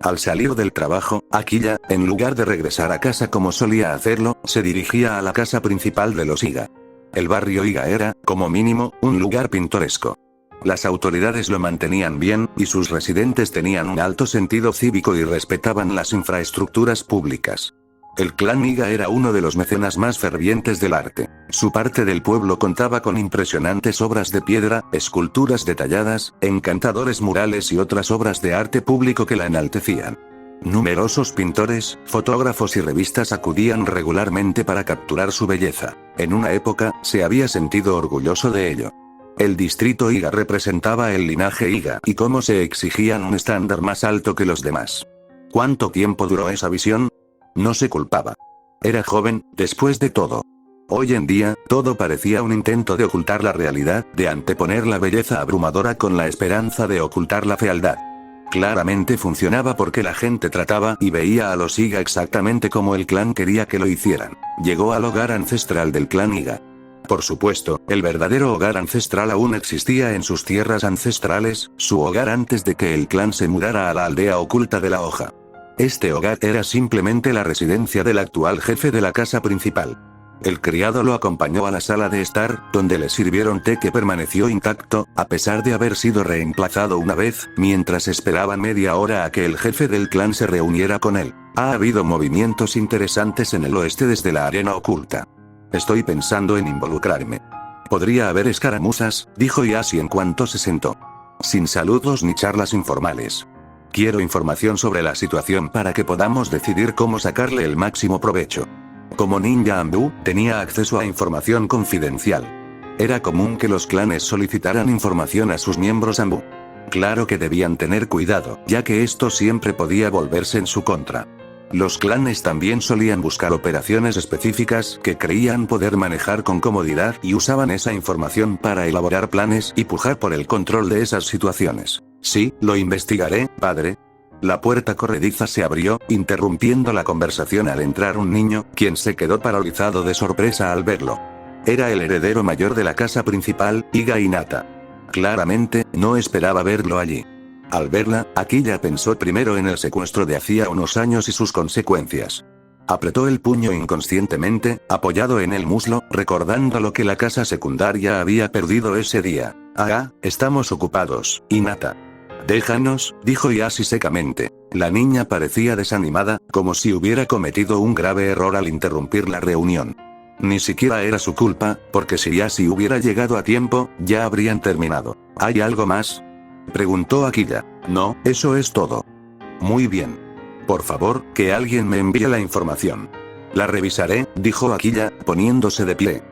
Al salir del trabajo, Akiya, en lugar de regresar a casa como solía hacerlo, se dirigía a la casa principal de los Iga. El barrio Iga era, como mínimo, un lugar pintoresco. Las autoridades lo mantenían bien, y sus residentes tenían un alto sentido cívico y respetaban las infraestructuras públicas. El clan Iga era uno de los mecenas más fervientes del arte. Su parte del pueblo contaba con impresionantes obras de piedra, esculturas detalladas, encantadores murales y otras obras de arte público que la enaltecían. Numerosos pintores, fotógrafos y revistas acudían regularmente para capturar su belleza. En una época, se había sentido orgulloso de ello. El distrito Iga representaba el linaje Iga y cómo se exigían un estándar más alto que los demás. ¿Cuánto tiempo duró esa visión? No se culpaba. Era joven, después de todo. Hoy en día, todo parecía un intento de ocultar la realidad, de anteponer la belleza abrumadora con la esperanza de ocultar la fealdad. Claramente funcionaba porque la gente trataba y veía a los Iga exactamente como el clan quería que lo hicieran. Llegó al hogar ancestral del clan Iga. Por supuesto, el verdadero hogar ancestral aún existía en sus tierras ancestrales, su hogar antes de que el clan se mudara a la aldea oculta de la hoja. Este hogar era simplemente la residencia del actual jefe de la casa principal. El criado lo acompañó a la sala de estar, donde le sirvieron té que permaneció intacto, a pesar de haber sido reemplazado una vez, mientras esperaban media hora a que el jefe del clan se reuniera con él. Ha habido movimientos interesantes en el oeste desde la arena oculta. Estoy pensando en involucrarme. Podría haber escaramuzas, dijo Yashi en cuanto se sentó. Sin saludos ni charlas informales. Quiero información sobre la situación para que podamos decidir cómo sacarle el máximo provecho. Como ninja Ambu, tenía acceso a información confidencial. Era común que los clanes solicitaran información a sus miembros Ambu. Claro que debían tener cuidado, ya que esto siempre podía volverse en su contra. Los clanes también solían buscar operaciones específicas que creían poder manejar con comodidad y usaban esa información para elaborar planes y pujar por el control de esas situaciones. Sí, lo investigaré, padre. La puerta corrediza se abrió, interrumpiendo la conversación al entrar un niño, quien se quedó paralizado de sorpresa al verlo. Era el heredero mayor de la casa principal, Iga Hinata. Claramente, no esperaba verlo allí. Al verla, Akilla pensó primero en el secuestro de hacía unos años y sus consecuencias. Apretó el puño inconscientemente, apoyado en el muslo, recordando lo que la casa secundaria había perdido ese día. Estamos ocupados, Hinata. Déjanos, dijo Yashi secamente. La niña parecía desanimada, como si hubiera cometido un grave error al interrumpir la reunión. Ni siquiera era su culpa, porque si Yashi hubiera llegado a tiempo, ya habrían terminado. ¿Hay algo más?, preguntó Akilla. No, eso es todo. Muy bien. Por favor, que alguien me envíe la información. La revisaré, dijo Akilla, poniéndose de pie.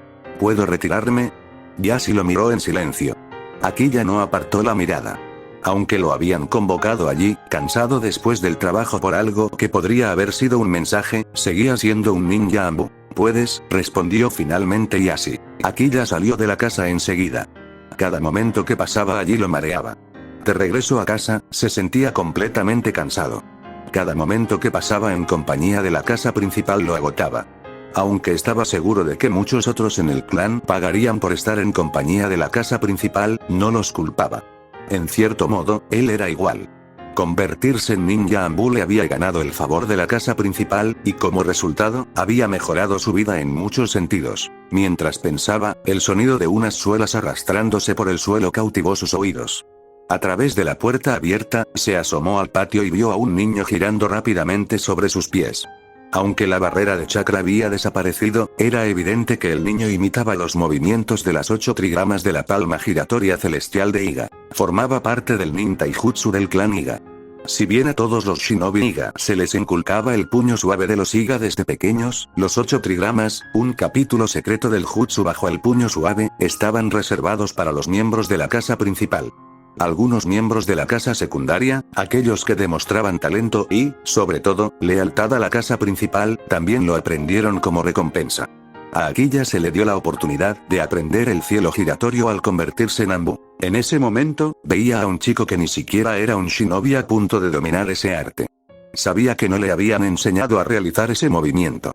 ¿Puedo retirarme? Yashi lo miró en silencio. Akilla no apartó la mirada. Aunque lo habían convocado allí, cansado después del trabajo por algo que podría haber sido un mensaje, seguía siendo un ninja Anbu. ¿Puedes?, respondió finalmente Yashi. Akilla salió de la casa enseguida. Cada momento que pasaba allí lo mareaba. De regreso a casa, se sentía completamente cansado. Cada momento que pasaba en compañía de la casa principal lo agotaba. Aunque estaba seguro de que muchos otros en el clan pagarían por estar en compañía de la casa principal, no los culpaba. En cierto modo, él era igual. Convertirse en ninja Anbu le había ganado el favor de la casa principal, y como resultado, había mejorado su vida en muchos sentidos. Mientras pensaba, el sonido de unas suelas arrastrándose por el suelo cautivó sus oídos. A través de la puerta abierta, se asomó al patio y vio a un niño girando rápidamente sobre sus pies. Aunque la barrera de chakra había desaparecido, era evidente que el niño imitaba los movimientos de las 8 trigramas de la palma giratoria celestial de Iga. Formaba parte del nin taijutsu del clan Iga. Si bien a todos los shinobi Iga se les inculcaba el puño suave de los Iga desde pequeños, los 8 trigramas, un capítulo secreto del jutsu bajo el puño suave, estaban reservados para los miembros de la casa principal. Algunos miembros de la casa secundaria, aquellos que demostraban talento y, sobre todo, lealtad a la casa principal, también lo aprendieron como recompensa. A Akilla se le dio la oportunidad de aprender el cielo giratorio al convertirse en Anbu. En ese momento, veía a un chico que ni siquiera era un shinobi a punto de dominar ese arte. Sabía que no le habían enseñado a realizar ese movimiento.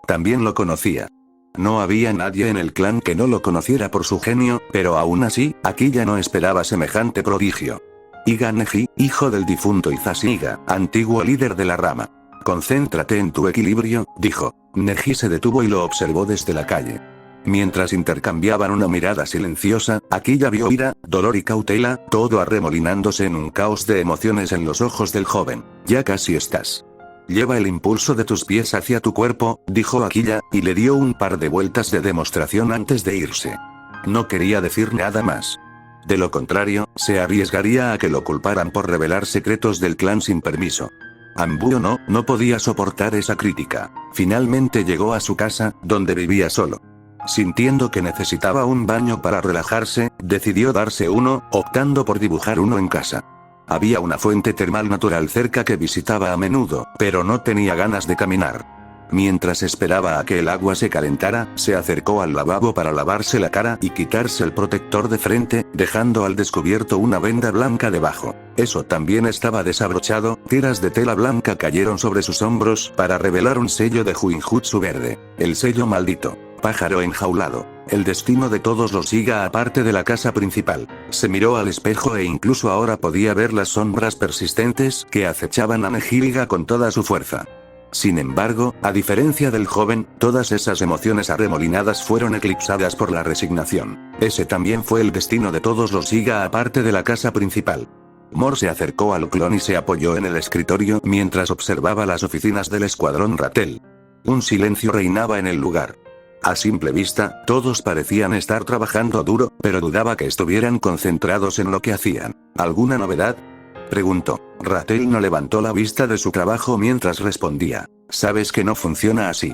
También lo conocía. No había nadie en el clan que no lo conociera por su genio, pero aún así, Akilla no esperaba semejante prodigio. Iga Neji, hijo del difunto Hisashi Iga, antiguo líder de la rama. Concéntrate en tu equilibrio, dijo. Neji se detuvo y lo observó desde la calle. Mientras intercambiaban una mirada silenciosa, Akilla vio ira, dolor y cautela, todo arremolinándose en un caos de emociones en los ojos del joven. Ya casi estás. Lleva el impulso de tus pies hacia tu cuerpo, dijo Akilla, y le dio un par de vueltas de demostración antes de irse. No quería decir nada más. De lo contrario, se arriesgaría a que lo culparan por revelar secretos del clan sin permiso. Anbu no podía soportar esa crítica. Finalmente llegó a su casa, donde vivía solo. Sintiendo que necesitaba un baño para relajarse, decidió darse uno, optando por dibujar uno en casa. Había una fuente termal natural cerca que visitaba a menudo, pero no tenía ganas de caminar. Mientras esperaba a que el agua se calentara, se acercó al lavabo para lavarse la cara y quitarse el protector de frente, dejando al descubierto una venda blanca debajo. Eso también estaba desabrochado, tiras de tela blanca cayeron sobre sus hombros para revelar un sello de Huinjutsu verde. El sello maldito. Pájaro enjaulado. El destino de todos los Iga aparte de la casa principal. Se miró al espejo e incluso ahora podía ver las sombras persistentes que acechaban a Neji Iga con toda su fuerza. Sin embargo, a diferencia del joven, todas esas emociones arremolinadas fueron eclipsadas por la resignación. Ese también fue el destino de todos los Iga aparte de la casa principal. Mor se acercó al clon y se apoyó en el escritorio mientras observaba las oficinas del escuadrón Rattel. Un silencio reinaba en el lugar. A simple vista, todos parecían estar trabajando duro, pero dudaba que estuvieran concentrados en lo que hacían. ¿Alguna novedad?, preguntó. Rattel no levantó la vista de su trabajo mientras respondía. Sabes que no funciona así.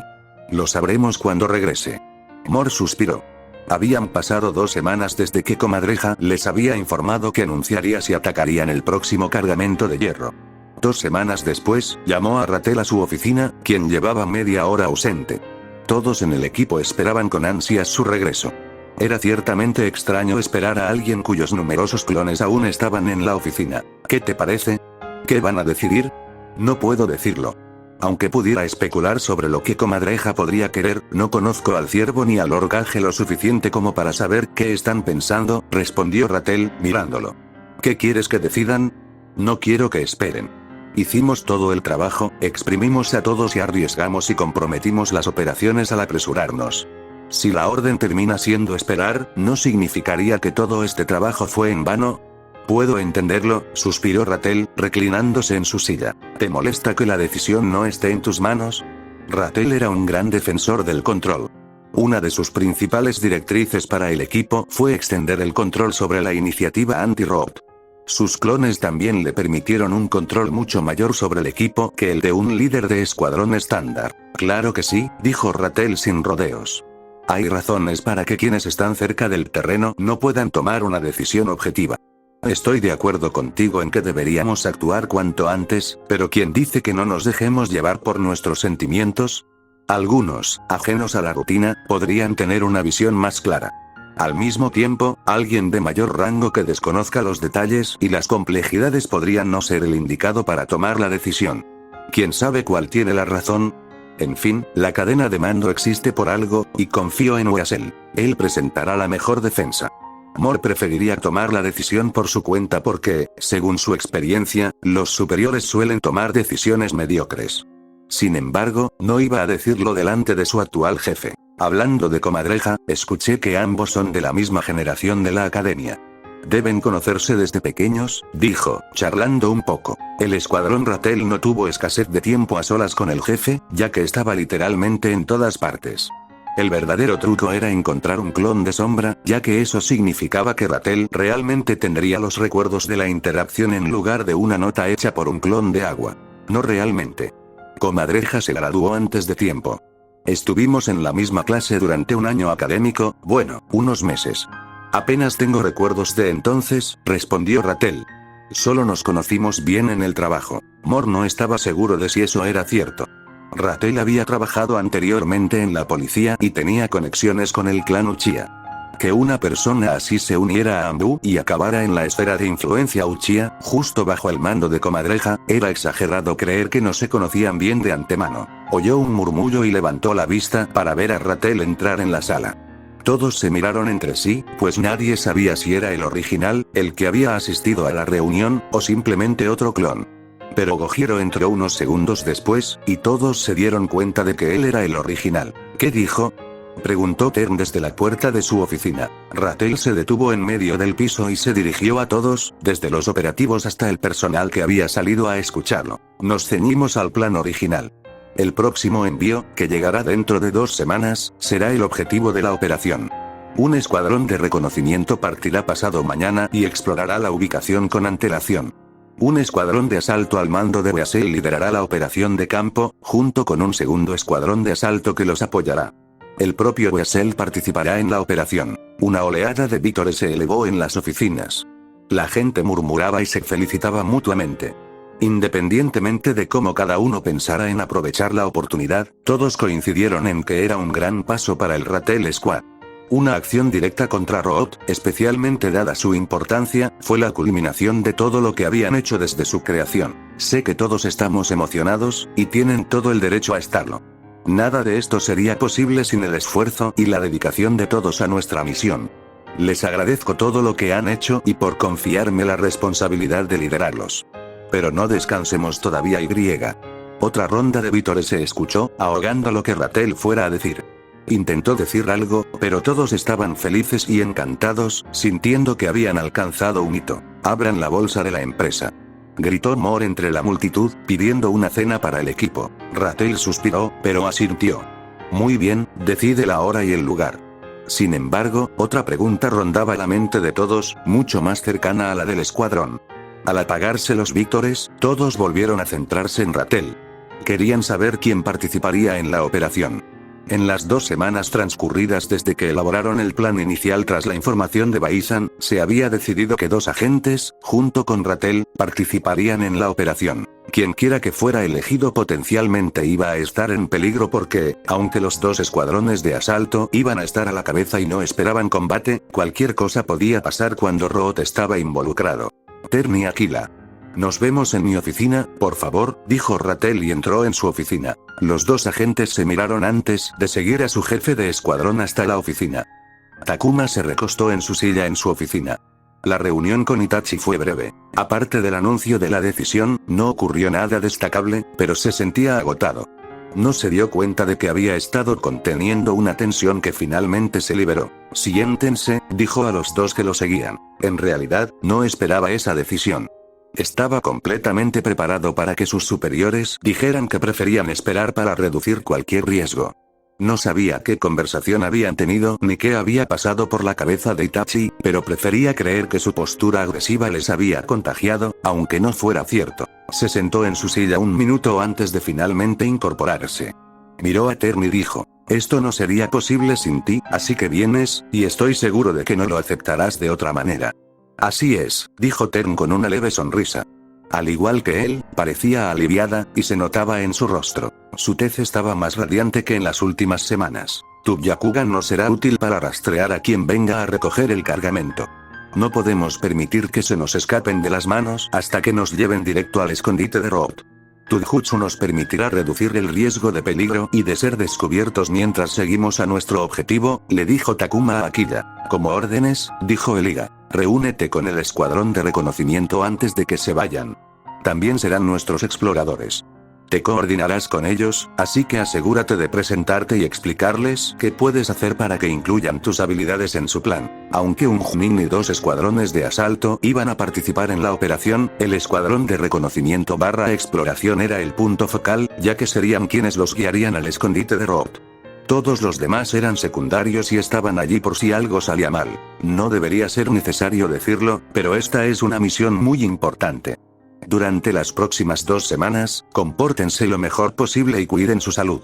Lo sabremos cuando regrese. Mor suspiró. Habían pasado 2 semanas desde que Comadreja les había informado que anunciaría si atacarían el próximo cargamento de hierro. 2 semanas después, llamó a Rattel a su oficina, quien llevaba media hora ausente. Todos en el equipo esperaban con ansias su regreso. Era ciertamente extraño esperar a alguien cuyos numerosos clones aún estaban en la oficina. ¿Qué te parece? ¿Qué van a decidir? No puedo decirlo. Aunque pudiera especular sobre lo que Comadreja podría querer, no conozco al ciervo ni al Lord Gage lo suficiente como para saber qué están pensando, respondió Rattel, mirándolo. ¿Qué quieres que decidan? No quiero que esperen. Hicimos todo el trabajo, exprimimos a todos y arriesgamos y comprometimos las operaciones al apresurarnos. Si la orden termina siendo esperar, ¿no significaría que todo este trabajo fue en vano? Puedo entenderlo, suspiró Ratel, reclinándose en su silla. ¿Te molesta que la decisión no esté en tus manos? Ratel era un gran defensor del control. Una de sus principales directrices para el equipo fue extender el control sobre la iniciativa anti-robot. Sus clones también le permitieron un control mucho mayor sobre el equipo que el de un líder de escuadrón estándar. Claro que sí, dijo Ratel sin rodeos. Hay razones para que quienes están cerca del terreno no puedan tomar una decisión objetiva. Estoy de acuerdo contigo en que deberíamos actuar cuanto antes, pero ¿quién dice que no nos dejemos llevar por nuestros sentimientos? Algunos, ajenos a la rutina, podrían tener una visión más clara. Al mismo tiempo, alguien de mayor rango que desconozca los detalles y las complejidades podría no ser el indicado para tomar la decisión. ¿Quién sabe cuál tiene la razón? En fin, la cadena de mando existe por algo, y confío en Weasel. Él presentará la mejor defensa. Moore preferiría tomar la decisión por su cuenta porque, según su experiencia, los superiores suelen tomar decisiones mediocres. Sin embargo, no iba a decirlo delante de su actual jefe. Hablando de comadreja, escuché que ambos son de la misma generación de la academia. Deben conocerse desde pequeños, dijo, charlando un poco. El escuadrón Ratel no tuvo escasez de tiempo a solas con el jefe, ya que estaba literalmente en todas partes. El verdadero truco era encontrar un clon de sombra, ya que eso significaba que Ratel realmente tendría los recuerdos de la interacción en lugar de una nota hecha por un clon de agua. No realmente. Comadreja se graduó antes de tiempo. Estuvimos en la misma clase durante un año académico, bueno, unos meses. Apenas tengo recuerdos de entonces, respondió Ratel. Solo nos conocimos bien en el trabajo. Moore no estaba seguro de si eso era cierto. Ratel había trabajado anteriormente en la policía y tenía conexiones con el clan Uchiha. Que una persona así se uniera a Ambu y acabara en la esfera de influencia Uchiha, justo bajo el mando de Comadreja, era exagerado creer que no se conocían bien de antemano. Oyó un murmullo y levantó la vista para ver a Ratel entrar en la sala. Todos se miraron entre sí, pues nadie sabía si era el original, el que había asistido a la reunión, o simplemente otro clon. Pero Gojiro entró unos segundos después, y todos se dieron cuenta de que él era el original. ¿Qué dijo?, preguntó Tern desde la puerta de su oficina. Ratel se detuvo en medio del piso y se dirigió a todos, desde los operativos hasta el personal que había salido a escucharlo. Nos ceñimos al plan original. El próximo envío, que llegará dentro de 2 semanas, será el objetivo de la operación. Un escuadrón de reconocimiento partirá pasado mañana y explorará la ubicación con antelación. Un escuadrón de asalto al mando de Weasel liderará la operación de campo, junto con un segundo escuadrón de asalto que los apoyará. El propio Weasel participará en la operación. Una oleada de vítores se elevó en las oficinas. La gente murmuraba y se felicitaba mutuamente. Independientemente de cómo cada uno pensara en aprovechar la oportunidad, todos coincidieron en que era un gran paso para el Ratel Squad. Una acción directa contra Root, especialmente dada su importancia, fue la culminación de todo lo que habían hecho desde su creación. Sé que todos estamos emocionados, y tienen todo el derecho a estarlo. Nada de esto sería posible sin el esfuerzo y la dedicación de todos a nuestra misión. Les agradezco todo lo que han hecho y por confiarme la responsabilidad de liderarlos. Pero no descansemos todavía y. Otra ronda de vítores se escuchó, ahogando lo que Ratel fuera a decir. Intentó decir algo, pero todos estaban felices y encantados, sintiendo que habían alcanzado un hito. Abran la bolsa de la empresa. Gritó Moore entre la multitud, pidiendo una cena para el equipo. Ratel suspiró, pero asintió. Muy bien, decide la hora y el lugar. Sin embargo, otra pregunta rondaba la mente de todos, mucho más cercana a la del escuadrón. Al apagarse los vítores, todos volvieron a centrarse en Ratel. Querían saber quién participaría en la operación. En las 2 semanas transcurridas desde que elaboraron el plan inicial tras la información de Baisan, se había decidido que 2 agentes, junto con Ratel, participarían en la operación. Quienquiera que fuera elegido potencialmente iba a estar en peligro porque, aunque los 2 escuadrones de asalto iban a estar a la cabeza y no esperaban combate, cualquier cosa podía pasar cuando Root estaba involucrado. Tern y Aquila. Nos vemos en mi oficina, por favor, dijo Ratel y entró en su oficina. Los 2 agentes se miraron antes de seguir a su jefe de escuadrón hasta la oficina. Takuma se recostó en su silla en su oficina. La reunión con Itachi fue breve. Aparte del anuncio de la decisión, no ocurrió nada destacable, pero se sentía agotado. No se dio cuenta de que había estado conteniendo una tensión que finalmente se liberó. Siéntense, dijo a los dos que lo seguían. En realidad, no esperaba esa decisión. Estaba completamente preparado para que sus superiores dijeran que preferían esperar para reducir cualquier riesgo. No sabía qué conversación habían tenido ni qué había pasado por la cabeza de Itachi, pero prefería creer que su postura agresiva les había contagiado, aunque no fuera cierto. Se sentó en su silla un minuto antes de finalmente incorporarse. Miró a Tern y dijo: esto no sería posible sin ti, así que vienes, y estoy seguro de que no lo aceptarás de otra manera. Así es, dijo Tern con una leve sonrisa. Al igual que él, parecía aliviada, y se notaba en su rostro. Su tez estaba más radiante que en las últimas semanas. Tu Byakugan no será útil para rastrear a quien venga a recoger el cargamento. No podemos permitir que se nos escapen de las manos hasta que nos lleven directo al escondite de Road. Tu jutsu nos permitirá reducir el riesgo de peligro y de ser descubiertos mientras seguimos a nuestro objetivo, le dijo Takuma a Akira. Como órdenes, dijo Eliga. Reúnete con el escuadrón de reconocimiento antes de que se vayan. También serán nuestros exploradores. Te coordinarás con ellos, así que asegúrate de presentarte y explicarles qué puedes hacer para que incluyan tus habilidades en su plan. Aunque un Junin y 2 escuadrones de asalto iban a participar en la operación, el escuadrón de reconocimiento / exploración era el punto focal, ya que serían quienes los guiarían al escondite de Road. Todos los demás eran secundarios y estaban allí por si algo salía mal. No debería ser necesario decirlo, pero esta es una misión muy importante. Durante las próximas 2 semanas, compórtense lo mejor posible y cuiden su salud.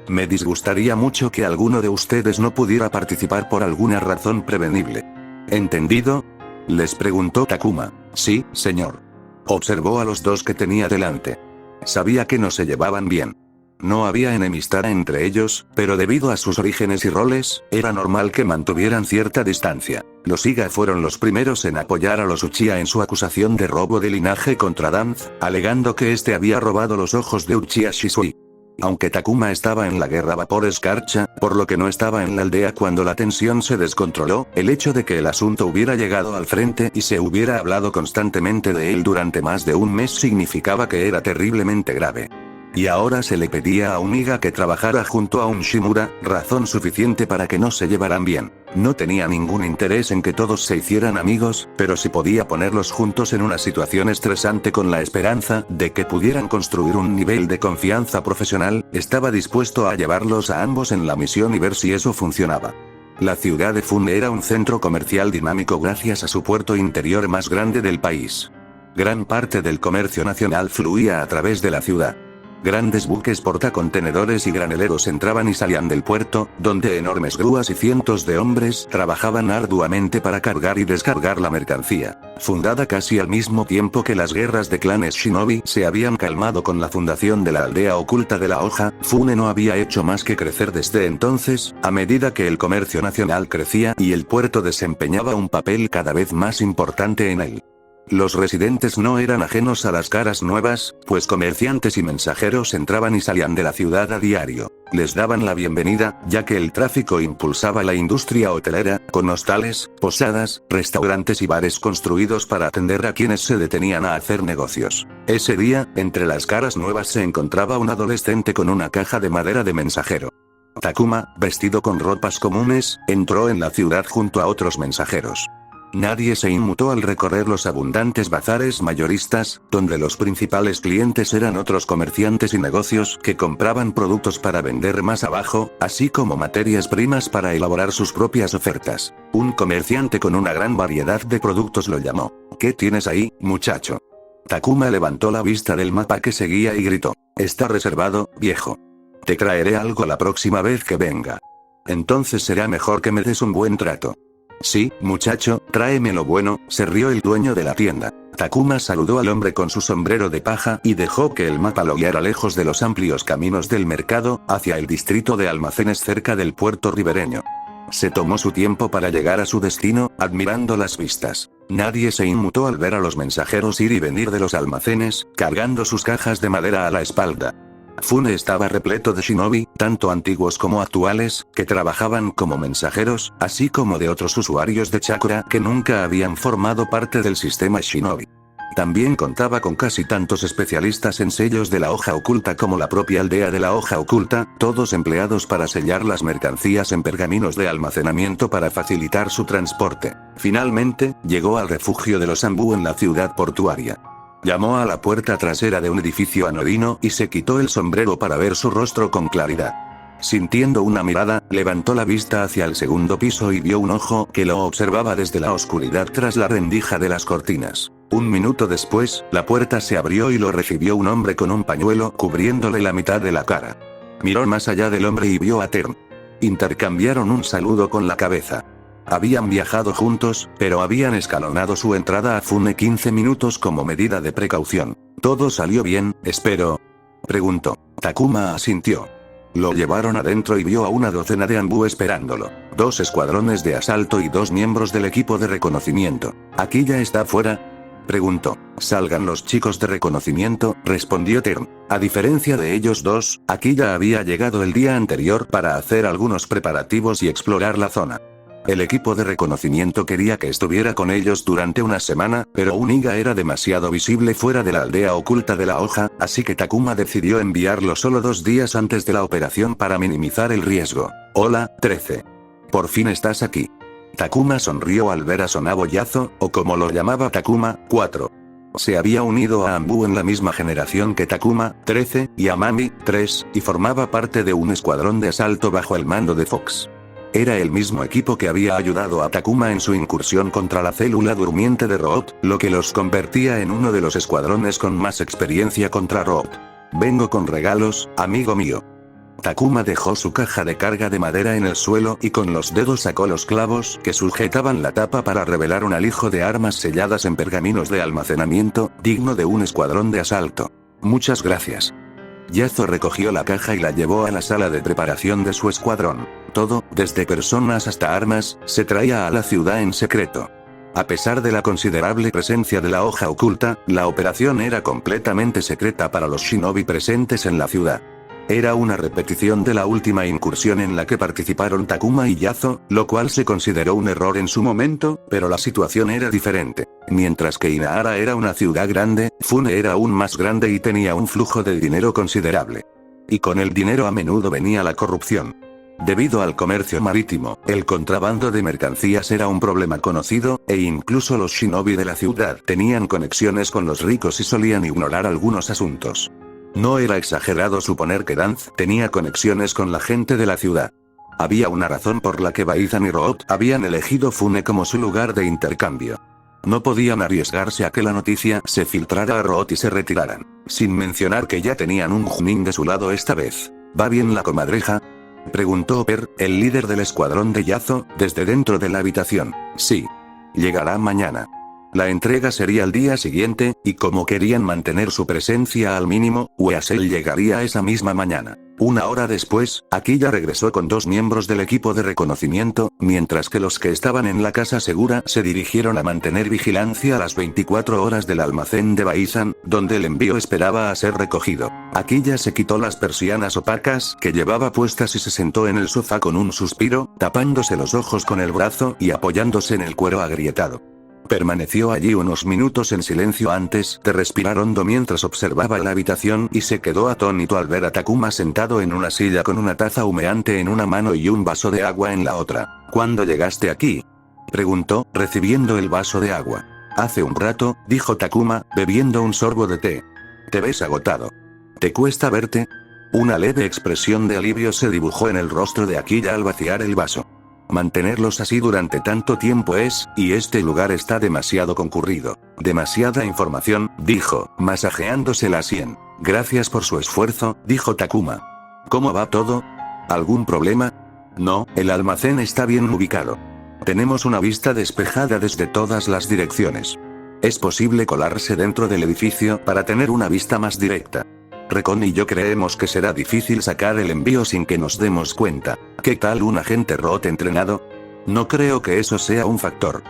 Me disgustaría mucho que alguno de ustedes no pudiera participar por alguna razón prevenible. ¿Entendido?, les preguntó Takuma. Sí, señor. Observó a los dos que tenía delante. Sabía que no se llevaban bien. No había enemistad entre ellos, pero debido a sus orígenes y roles, era normal que mantuvieran cierta distancia. Los Iga fueron los primeros en apoyar a los Uchiha en su acusación de robo de linaje contra Danz, alegando que este había robado los ojos de Uchiha Shisui. Aunque Takuma estaba en la guerra Vapor Escarcha, por lo que no estaba en la aldea cuando la tensión se descontroló, el hecho de que el asunto hubiera llegado al frente y se hubiera hablado constantemente de él durante más de un mes significaba que era terriblemente grave. Y ahora se le pedía a un Iga que trabajara junto a un Shimura, razón suficiente para que no se llevaran bien. No tenía ningún interés en que todos se hicieran amigos, pero si podía ponerlos juntos en una situación estresante con la esperanza de que pudieran construir un nivel de confianza profesional, estaba dispuesto a llevarlos a ambos en la misión y ver si eso funcionaba. La ciudad de Fun era un centro comercial dinámico gracias a su puerto interior más grande del país. Gran parte del comercio nacional fluía a través de la ciudad. Grandes buques portacontenedores y graneleros entraban y salían del puerto, donde enormes grúas y cientos de hombres trabajaban arduamente para cargar y descargar la mercancía. Fundada casi al mismo tiempo que las guerras de clanes shinobi se habían calmado con la fundación de la aldea oculta de la hoja, Fune no había hecho más que crecer desde entonces, a medida que el comercio nacional crecía y el puerto desempeñaba un papel cada vez más importante en él. Los residentes no eran ajenos a las caras nuevas, pues comerciantes y mensajeros entraban y salían de la ciudad a diario. Les daban la bienvenida, ya que el tráfico impulsaba la industria hotelera, con hostales, posadas, restaurantes y bares construidos para atender a quienes se detenían a hacer negocios. Ese día, entre las caras nuevas se encontraba un adolescente con una caja de madera de mensajero. Takuma, vestido con ropas comunes, entró en la ciudad junto a otros mensajeros. Nadie se inmutó al recorrer los abundantes bazares mayoristas, donde los principales clientes eran otros comerciantes y negocios que compraban productos para vender más abajo, así como materias primas para elaborar sus propias ofertas. Un comerciante con una gran variedad de productos lo llamó. ¿Qué tienes ahí, muchacho? Takuma levantó la vista del mapa que seguía y gritó. Está reservado, viejo. Te traeré algo la próxima vez que venga. Entonces será mejor que me des un buen trato. Sí, muchacho, tráeme lo bueno, se rió el dueño de la tienda. Takuma saludó al hombre con su sombrero de paja y dejó que el mapa lo guiara lejos de los amplios caminos del mercado, hacia el distrito de almacenes cerca del puerto ribereño. Se tomó su tiempo para llegar a su destino, admirando las vistas. Nadie se inmutó al ver a los mensajeros ir y venir de los almacenes, cargando sus cajas de madera a la espalda. Fune estaba repleto de shinobi, tanto antiguos como actuales, que trabajaban como mensajeros, así como de otros usuarios de chakra que nunca habían formado parte del sistema shinobi. También contaba con casi tantos especialistas en sellos de la hoja oculta como la propia aldea de la hoja oculta, todos empleados para sellar las mercancías en pergaminos de almacenamiento para facilitar su transporte. Finalmente, llegó al refugio de los Anbu en la ciudad portuaria. Llamó a la puerta trasera de un edificio anodino y se quitó el sombrero para ver su rostro con claridad. Sintiendo una mirada, levantó la vista hacia el segundo piso y vio un ojo que lo observaba desde la oscuridad tras la rendija de las cortinas. Un minuto después, la puerta se abrió y lo recibió un hombre con un pañuelo cubriéndole la mitad de la cara. Miró más allá del hombre y vio a Tern. Intercambiaron un saludo con la cabeza. Habían viajado juntos, pero habían escalonado su entrada a Fune 15 minutos como medida de precaución. ¿Todo salió bien, espero?, preguntó. Takuma asintió. Lo llevaron adentro y vio a una docena de Anbu esperándolo. 2 escuadrones de asalto y 2 miembros del equipo de reconocimiento. ¿Aquí ya está fuera?, preguntó. Salgan los chicos de reconocimiento, respondió Tern. A diferencia de ellos dos, aquí ya había llegado el día anterior para hacer algunos preparativos y explorar la zona. El equipo de reconocimiento quería que estuviera con ellos durante una semana, pero Uniga era demasiado visible fuera de la aldea oculta de la hoja, así que Takuma decidió enviarlo solo 2 días antes de la operación para minimizar el riesgo. Hola, 13. Por fin estás aquí. Takuma sonrió al ver a Sonabo Yazo, o como lo llamaba Takuma, 4. Se había unido a Anbu en la misma generación que Takuma, 13, y a Mami, 3, y formaba parte de un escuadrón de asalto bajo el mando de Fox. Era el mismo equipo que había ayudado a Takuma en su incursión contra la célula durmiente de Root, lo que los convertía en uno de los escuadrones con más experiencia contra Root. Vengo con regalos, amigo mío. Takuma dejó su caja de carga de madera en el suelo y con los dedos sacó los clavos que sujetaban la tapa para revelar un alijo de armas selladas en pergaminos de almacenamiento, digno de un escuadrón de asalto. Muchas gracias. Yazo recogió la caja y la llevó a la sala de preparación de su escuadrón. Todo, desde personas hasta armas, se traía a la ciudad en secreto. A pesar de la considerable presencia de la hoja oculta, la operación era completamente secreta para los shinobi presentes en la ciudad. Era una repetición de la última incursión en la que participaron Takuma y Yazo, lo cual se consideró un error en su momento, pero la situación era diferente. Mientras que Inahara era una ciudad grande, Fune era aún más grande y tenía un flujo de dinero considerable. Y con el dinero a menudo venía la corrupción. Debido al comercio marítimo, el contrabando de mercancías era un problema conocido, e incluso los shinobi de la ciudad tenían conexiones con los ricos y solían ignorar algunos asuntos. No era exagerado suponer que Danz tenía conexiones con la gente de la ciudad. Había una razón por la que Baizan y Root habían elegido Fune como su lugar de intercambio. No podían arriesgarse a que la noticia se filtrara a Root y se retiraran. Sin mencionar que ya tenían un Junin de su lado esta vez. ¿Va bien la comadreja?, preguntó Per, el líder del escuadrón de Yazo, desde dentro de la habitación. Sí. Llegará mañana. La entrega sería al día siguiente, y como querían mantener su presencia al mínimo, Weasel llegaría esa misma mañana. Una hora después, Akiya regresó con 2 miembros del equipo de reconocimiento, mientras que los que estaban en la casa segura se dirigieron a mantener vigilancia a las 24 horas del almacén de Baizan, donde el envío esperaba a ser recogido. Akiya se quitó las persianas opacas que llevaba puestas y se sentó en el sofá con un suspiro, tapándose los ojos con el brazo y apoyándose en el cuero agrietado. Permaneció allí unos minutos en silencio antes de respirar hondo mientras observaba la habitación y se quedó atónito al ver a Takuma sentado en una silla con una taza humeante en una mano y un vaso de agua en la otra. ¿Cuándo llegaste aquí?, preguntó, recibiendo el vaso de agua. Hace un rato, dijo Takuma, bebiendo un sorbo de té. Te ves agotado. ¿Te cuesta verte? Una leve expresión de alivio se dibujó en el rostro de Akiya al vaciar el vaso. Mantenerlos así durante tanto tiempo y este lugar está demasiado concurrido. Demasiada información, dijo, masajeándose la sien. Gracias por su esfuerzo, dijo Takuma. ¿Cómo va todo? ¿Algún problema? No, el almacén está bien ubicado. Tenemos una vista despejada desde todas las direcciones. Es posible colarse dentro del edificio para tener una vista más directa. Recon y yo creemos que será difícil sacar el envío sin que nos demos cuenta. ¿Qué tal un agente Root entrenado? No creo que eso sea un factor.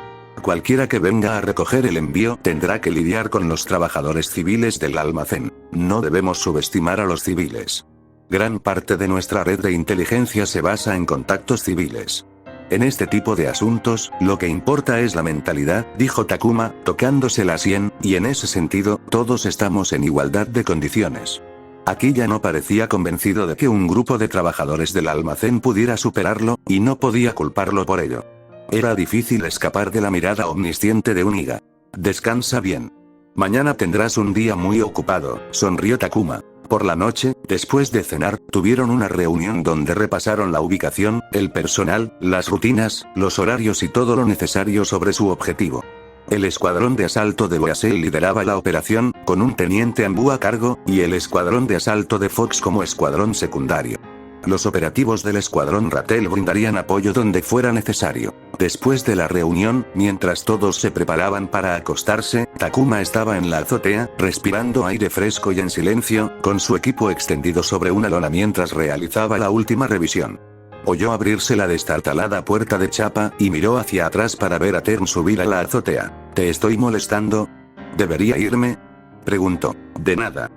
cualquiera que venga a recoger el envío tendrá que lidiar con los trabajadores civiles del almacén. No debemos subestimar a los civiles. Gran parte de nuestra red de inteligencia se basa en contactos civiles. En este tipo de asuntos, lo que importa es la mentalidad, dijo Takuma, tocándose la sien, y en ese sentido, todos estamos en igualdad de condiciones. Aquí ya no parecía convencido de que un grupo de trabajadores del almacén pudiera superarlo, y no podía culparlo por ello. Era difícil escapar de la mirada omnisciente de Uniga. Descansa bien. Mañana tendrás un día muy ocupado, sonrió Takuma. Por la noche, después de cenar, tuvieron una reunión donde repasaron la ubicación, el personal, las rutinas, los horarios y todo lo necesario sobre su objetivo. El escuadrón de asalto de Boasel lideraba la operación, con un teniente Ambu a cargo, y el escuadrón de asalto de Fox como escuadrón secundario. Los operativos del escuadrón Rattel brindarían apoyo donde fuera necesario. Después de la reunión, mientras todos se preparaban para acostarse, Takuma estaba en la azotea, respirando aire fresco y en silencio, con su equipo extendido sobre una lona mientras realizaba la última revisión. Oyó abrirse la destartalada puerta de chapa, y miró hacia atrás para ver a Tern subir a la azotea. ¿Te estoy molestando? ¿Debería irme?, preguntó. De nada.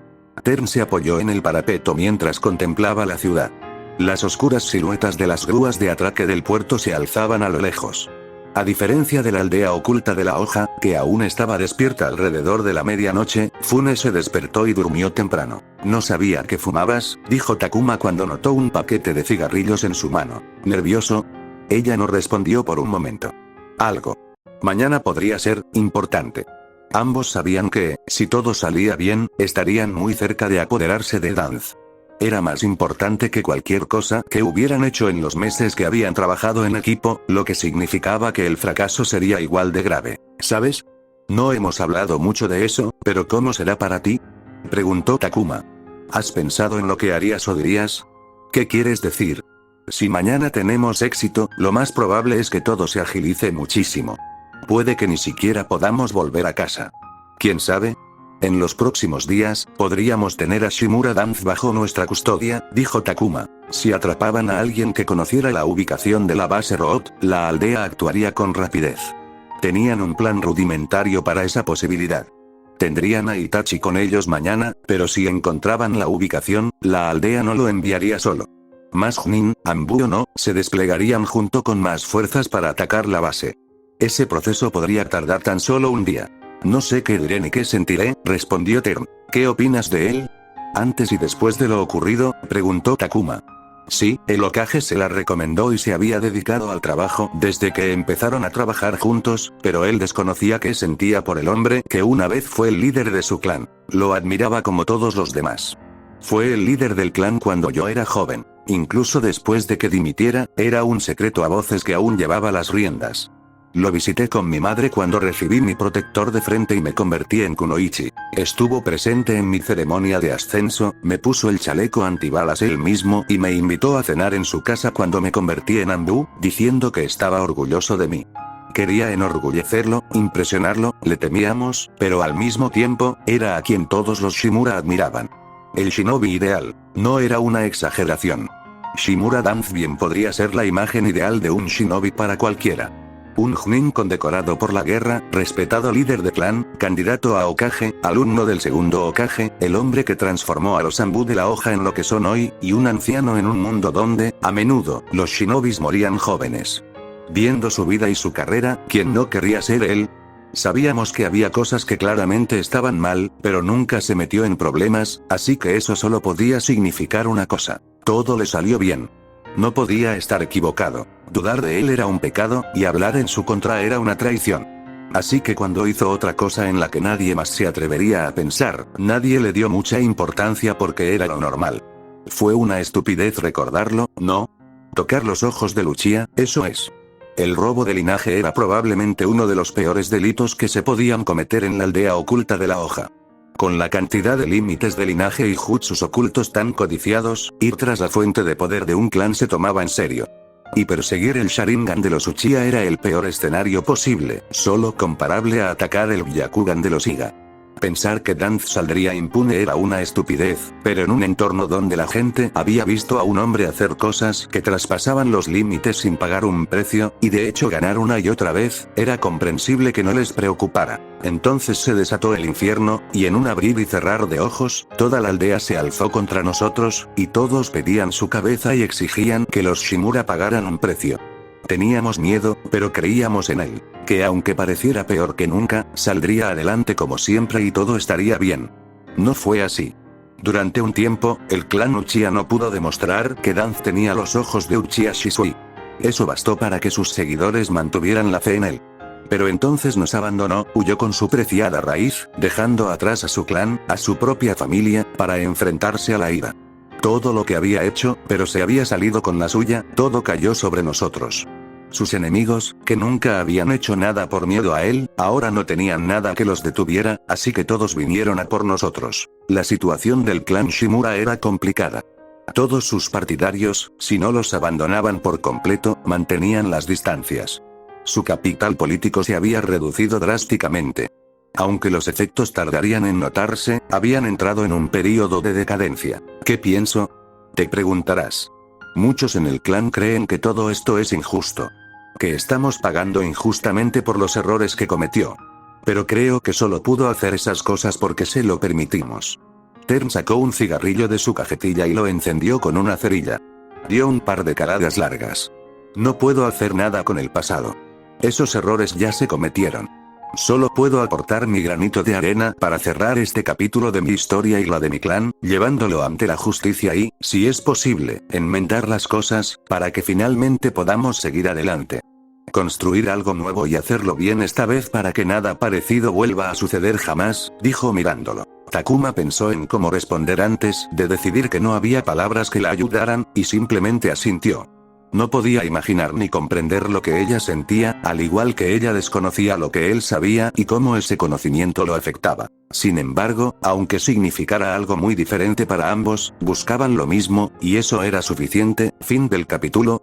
Tern se apoyó en el parapeto mientras contemplaba la ciudad. Las oscuras siluetas de las grúas de atraque del puerto se alzaban a lo lejos. A diferencia de la aldea oculta de la hoja, que aún estaba despierta alrededor de la medianoche, Fune se despertó y durmió temprano. No sabía que fumabas, dijo Takuma cuando notó un paquete de cigarrillos en su mano. ¿Nervioso? Ella no respondió por un momento. Algo. Mañana podría ser importante. Ambos sabían que, si todo salía bien, estarían muy cerca de apoderarse de Danz. Era más importante que cualquier cosa que hubieran hecho en los meses que habían trabajado en equipo, lo que significaba que el fracaso sería igual de grave. ¿Sabes? No hemos hablado mucho de eso, pero ¿cómo será para ti?, preguntó Takuma. ¿Has pensado en lo que harías o dirías? ¿Qué quieres decir? Si mañana tenemos éxito, lo más probable es que todo se agilice muchísimo. Puede que ni siquiera podamos volver a casa. ¿Quién sabe? En los próximos días, podríamos tener a Shimura Danz bajo nuestra custodia, dijo Takuma. Si atrapaban a alguien que conociera la ubicación de la base Root, la aldea actuaría con rapidez. Tenían un plan rudimentario para esa posibilidad. Tendrían a Itachi con ellos mañana, pero si encontraban la ubicación, la aldea no lo enviaría solo. Más Junin, Ambu o no, se desplegarían junto con más fuerzas para atacar la base. Ese proceso podría tardar tan solo un día. No sé qué diré ni qué sentiré, respondió Tern. ¿Qué opinas de él? Antes y después de lo ocurrido, preguntó Takuma. Sí, el Hokage se la recomendó y se había dedicado al trabajo desde que empezaron a trabajar juntos, pero él desconocía qué sentía por el hombre que una vez fue el líder de su clan. Lo admiraba como todos los demás. Fue el líder del clan cuando yo era joven. Incluso después de que dimitiera, era un secreto a voces que aún llevaba las riendas. Lo visité con mi madre cuando recibí mi protector de frente y me convertí en Kunoichi. Estuvo presente en mi ceremonia de ascenso, me puso el chaleco antibalas él mismo y me invitó a cenar en su casa cuando me convertí en Ambu, diciendo que estaba orgulloso de mí. Quería enorgullecerlo, impresionarlo, le temíamos, pero al mismo tiempo, era a quien todos los Shimura admiraban. El shinobi ideal. No era una exageración. Shimura Danz bien podría ser la imagen ideal de un shinobi para cualquiera. Un Chunin condecorado por la guerra, respetado líder de clan, candidato a Hokage, alumno del segundo Hokage, el hombre que transformó a los Ambu de la hoja en lo que son hoy, y un anciano en un mundo donde, a menudo, los shinobis morían jóvenes. Viendo su vida y su carrera, ¿quién no querría ser él? Sabíamos que había cosas que claramente estaban mal, pero nunca se metió en problemas, así que eso solo podía significar una cosa. Todo le salió bien. No podía estar equivocado. Dudar de él era un pecado, y hablar en su contra era una traición. Así que cuando hizo otra cosa en la que nadie más se atrevería a pensar, nadie le dio mucha importancia porque era lo normal. Fue una estupidez recordarlo, ¿no? Tocar los ojos de Lucia, eso es. El robo de linaje era probablemente uno de los peores delitos que se podían cometer en la aldea oculta de la hoja. Con la cantidad de límites de linaje y jutsus ocultos tan codiciados, ir tras la fuente de poder de un clan se tomaba en serio. Y perseguir el Sharingan de los Uchiha era el peor escenario posible, solo comparable a atacar el Byakugan de los Iga. Pensar que Danz saldría impune era una estupidez, pero en un entorno donde la gente había visto a un hombre hacer cosas que traspasaban los límites sin pagar un precio, y de hecho ganar una y otra vez, era comprensible que no les preocupara. Entonces se desató el infierno, y en un abrir y cerrar de ojos, toda la aldea se alzó contra nosotros, y todos pedían su cabeza y exigían que los Shimura pagaran un precio. Teníamos miedo, pero creíamos en él. Que aunque pareciera peor que nunca, saldría adelante como siempre y todo estaría bien. No fue así. Durante un tiempo, el clan Uchiha no pudo demostrar que Danz tenía los ojos de Uchiha Shisui. Eso bastó para que sus seguidores mantuvieran la fe en él. Pero entonces nos abandonó, huyó con su preciada raíz, dejando atrás a su clan, a su propia familia, para enfrentarse a la ira. Todo lo que había hecho, pero se había salido con la suya, todo cayó sobre nosotros. Sus enemigos, que nunca habían hecho nada por miedo a él, ahora no tenían nada que los detuviera, así que todos vinieron a por nosotros. La situación del clan Shimura era complicada. Todos sus partidarios, si no los abandonaban por completo, mantenían las distancias. Su capital político se había reducido drásticamente. Aunque los efectos tardarían en notarse, habían entrado en un período de decadencia. ¿Qué pienso? Te preguntarás. Muchos en el clan creen que todo esto es injusto. Que estamos pagando injustamente por los errores que cometió. Pero creo que solo pudo hacer esas cosas porque se lo permitimos. Tern sacó un cigarrillo de su cajetilla y lo encendió con una cerilla. Dio un par de caladas largas. No puedo hacer nada con el pasado. Esos errores ya se cometieron. Solo puedo aportar mi granito de arena para cerrar este capítulo de mi historia y la de mi clan, llevándolo ante la justicia y, si es posible, enmendar las cosas, para que finalmente podamos seguir adelante. Construir algo nuevo y hacerlo bien esta vez para que nada parecido vuelva a suceder jamás, dijo mirándolo. Takuma pensó en cómo responder antes de decidir que no había palabras que la ayudaran, y simplemente asintió. No podía imaginar ni comprender lo que ella sentía, al igual que ella desconocía lo que él sabía y cómo ese conocimiento lo afectaba. Sin embargo, aunque significara algo muy diferente para ambos, buscaban lo mismo, y eso era suficiente. Fin del capítulo.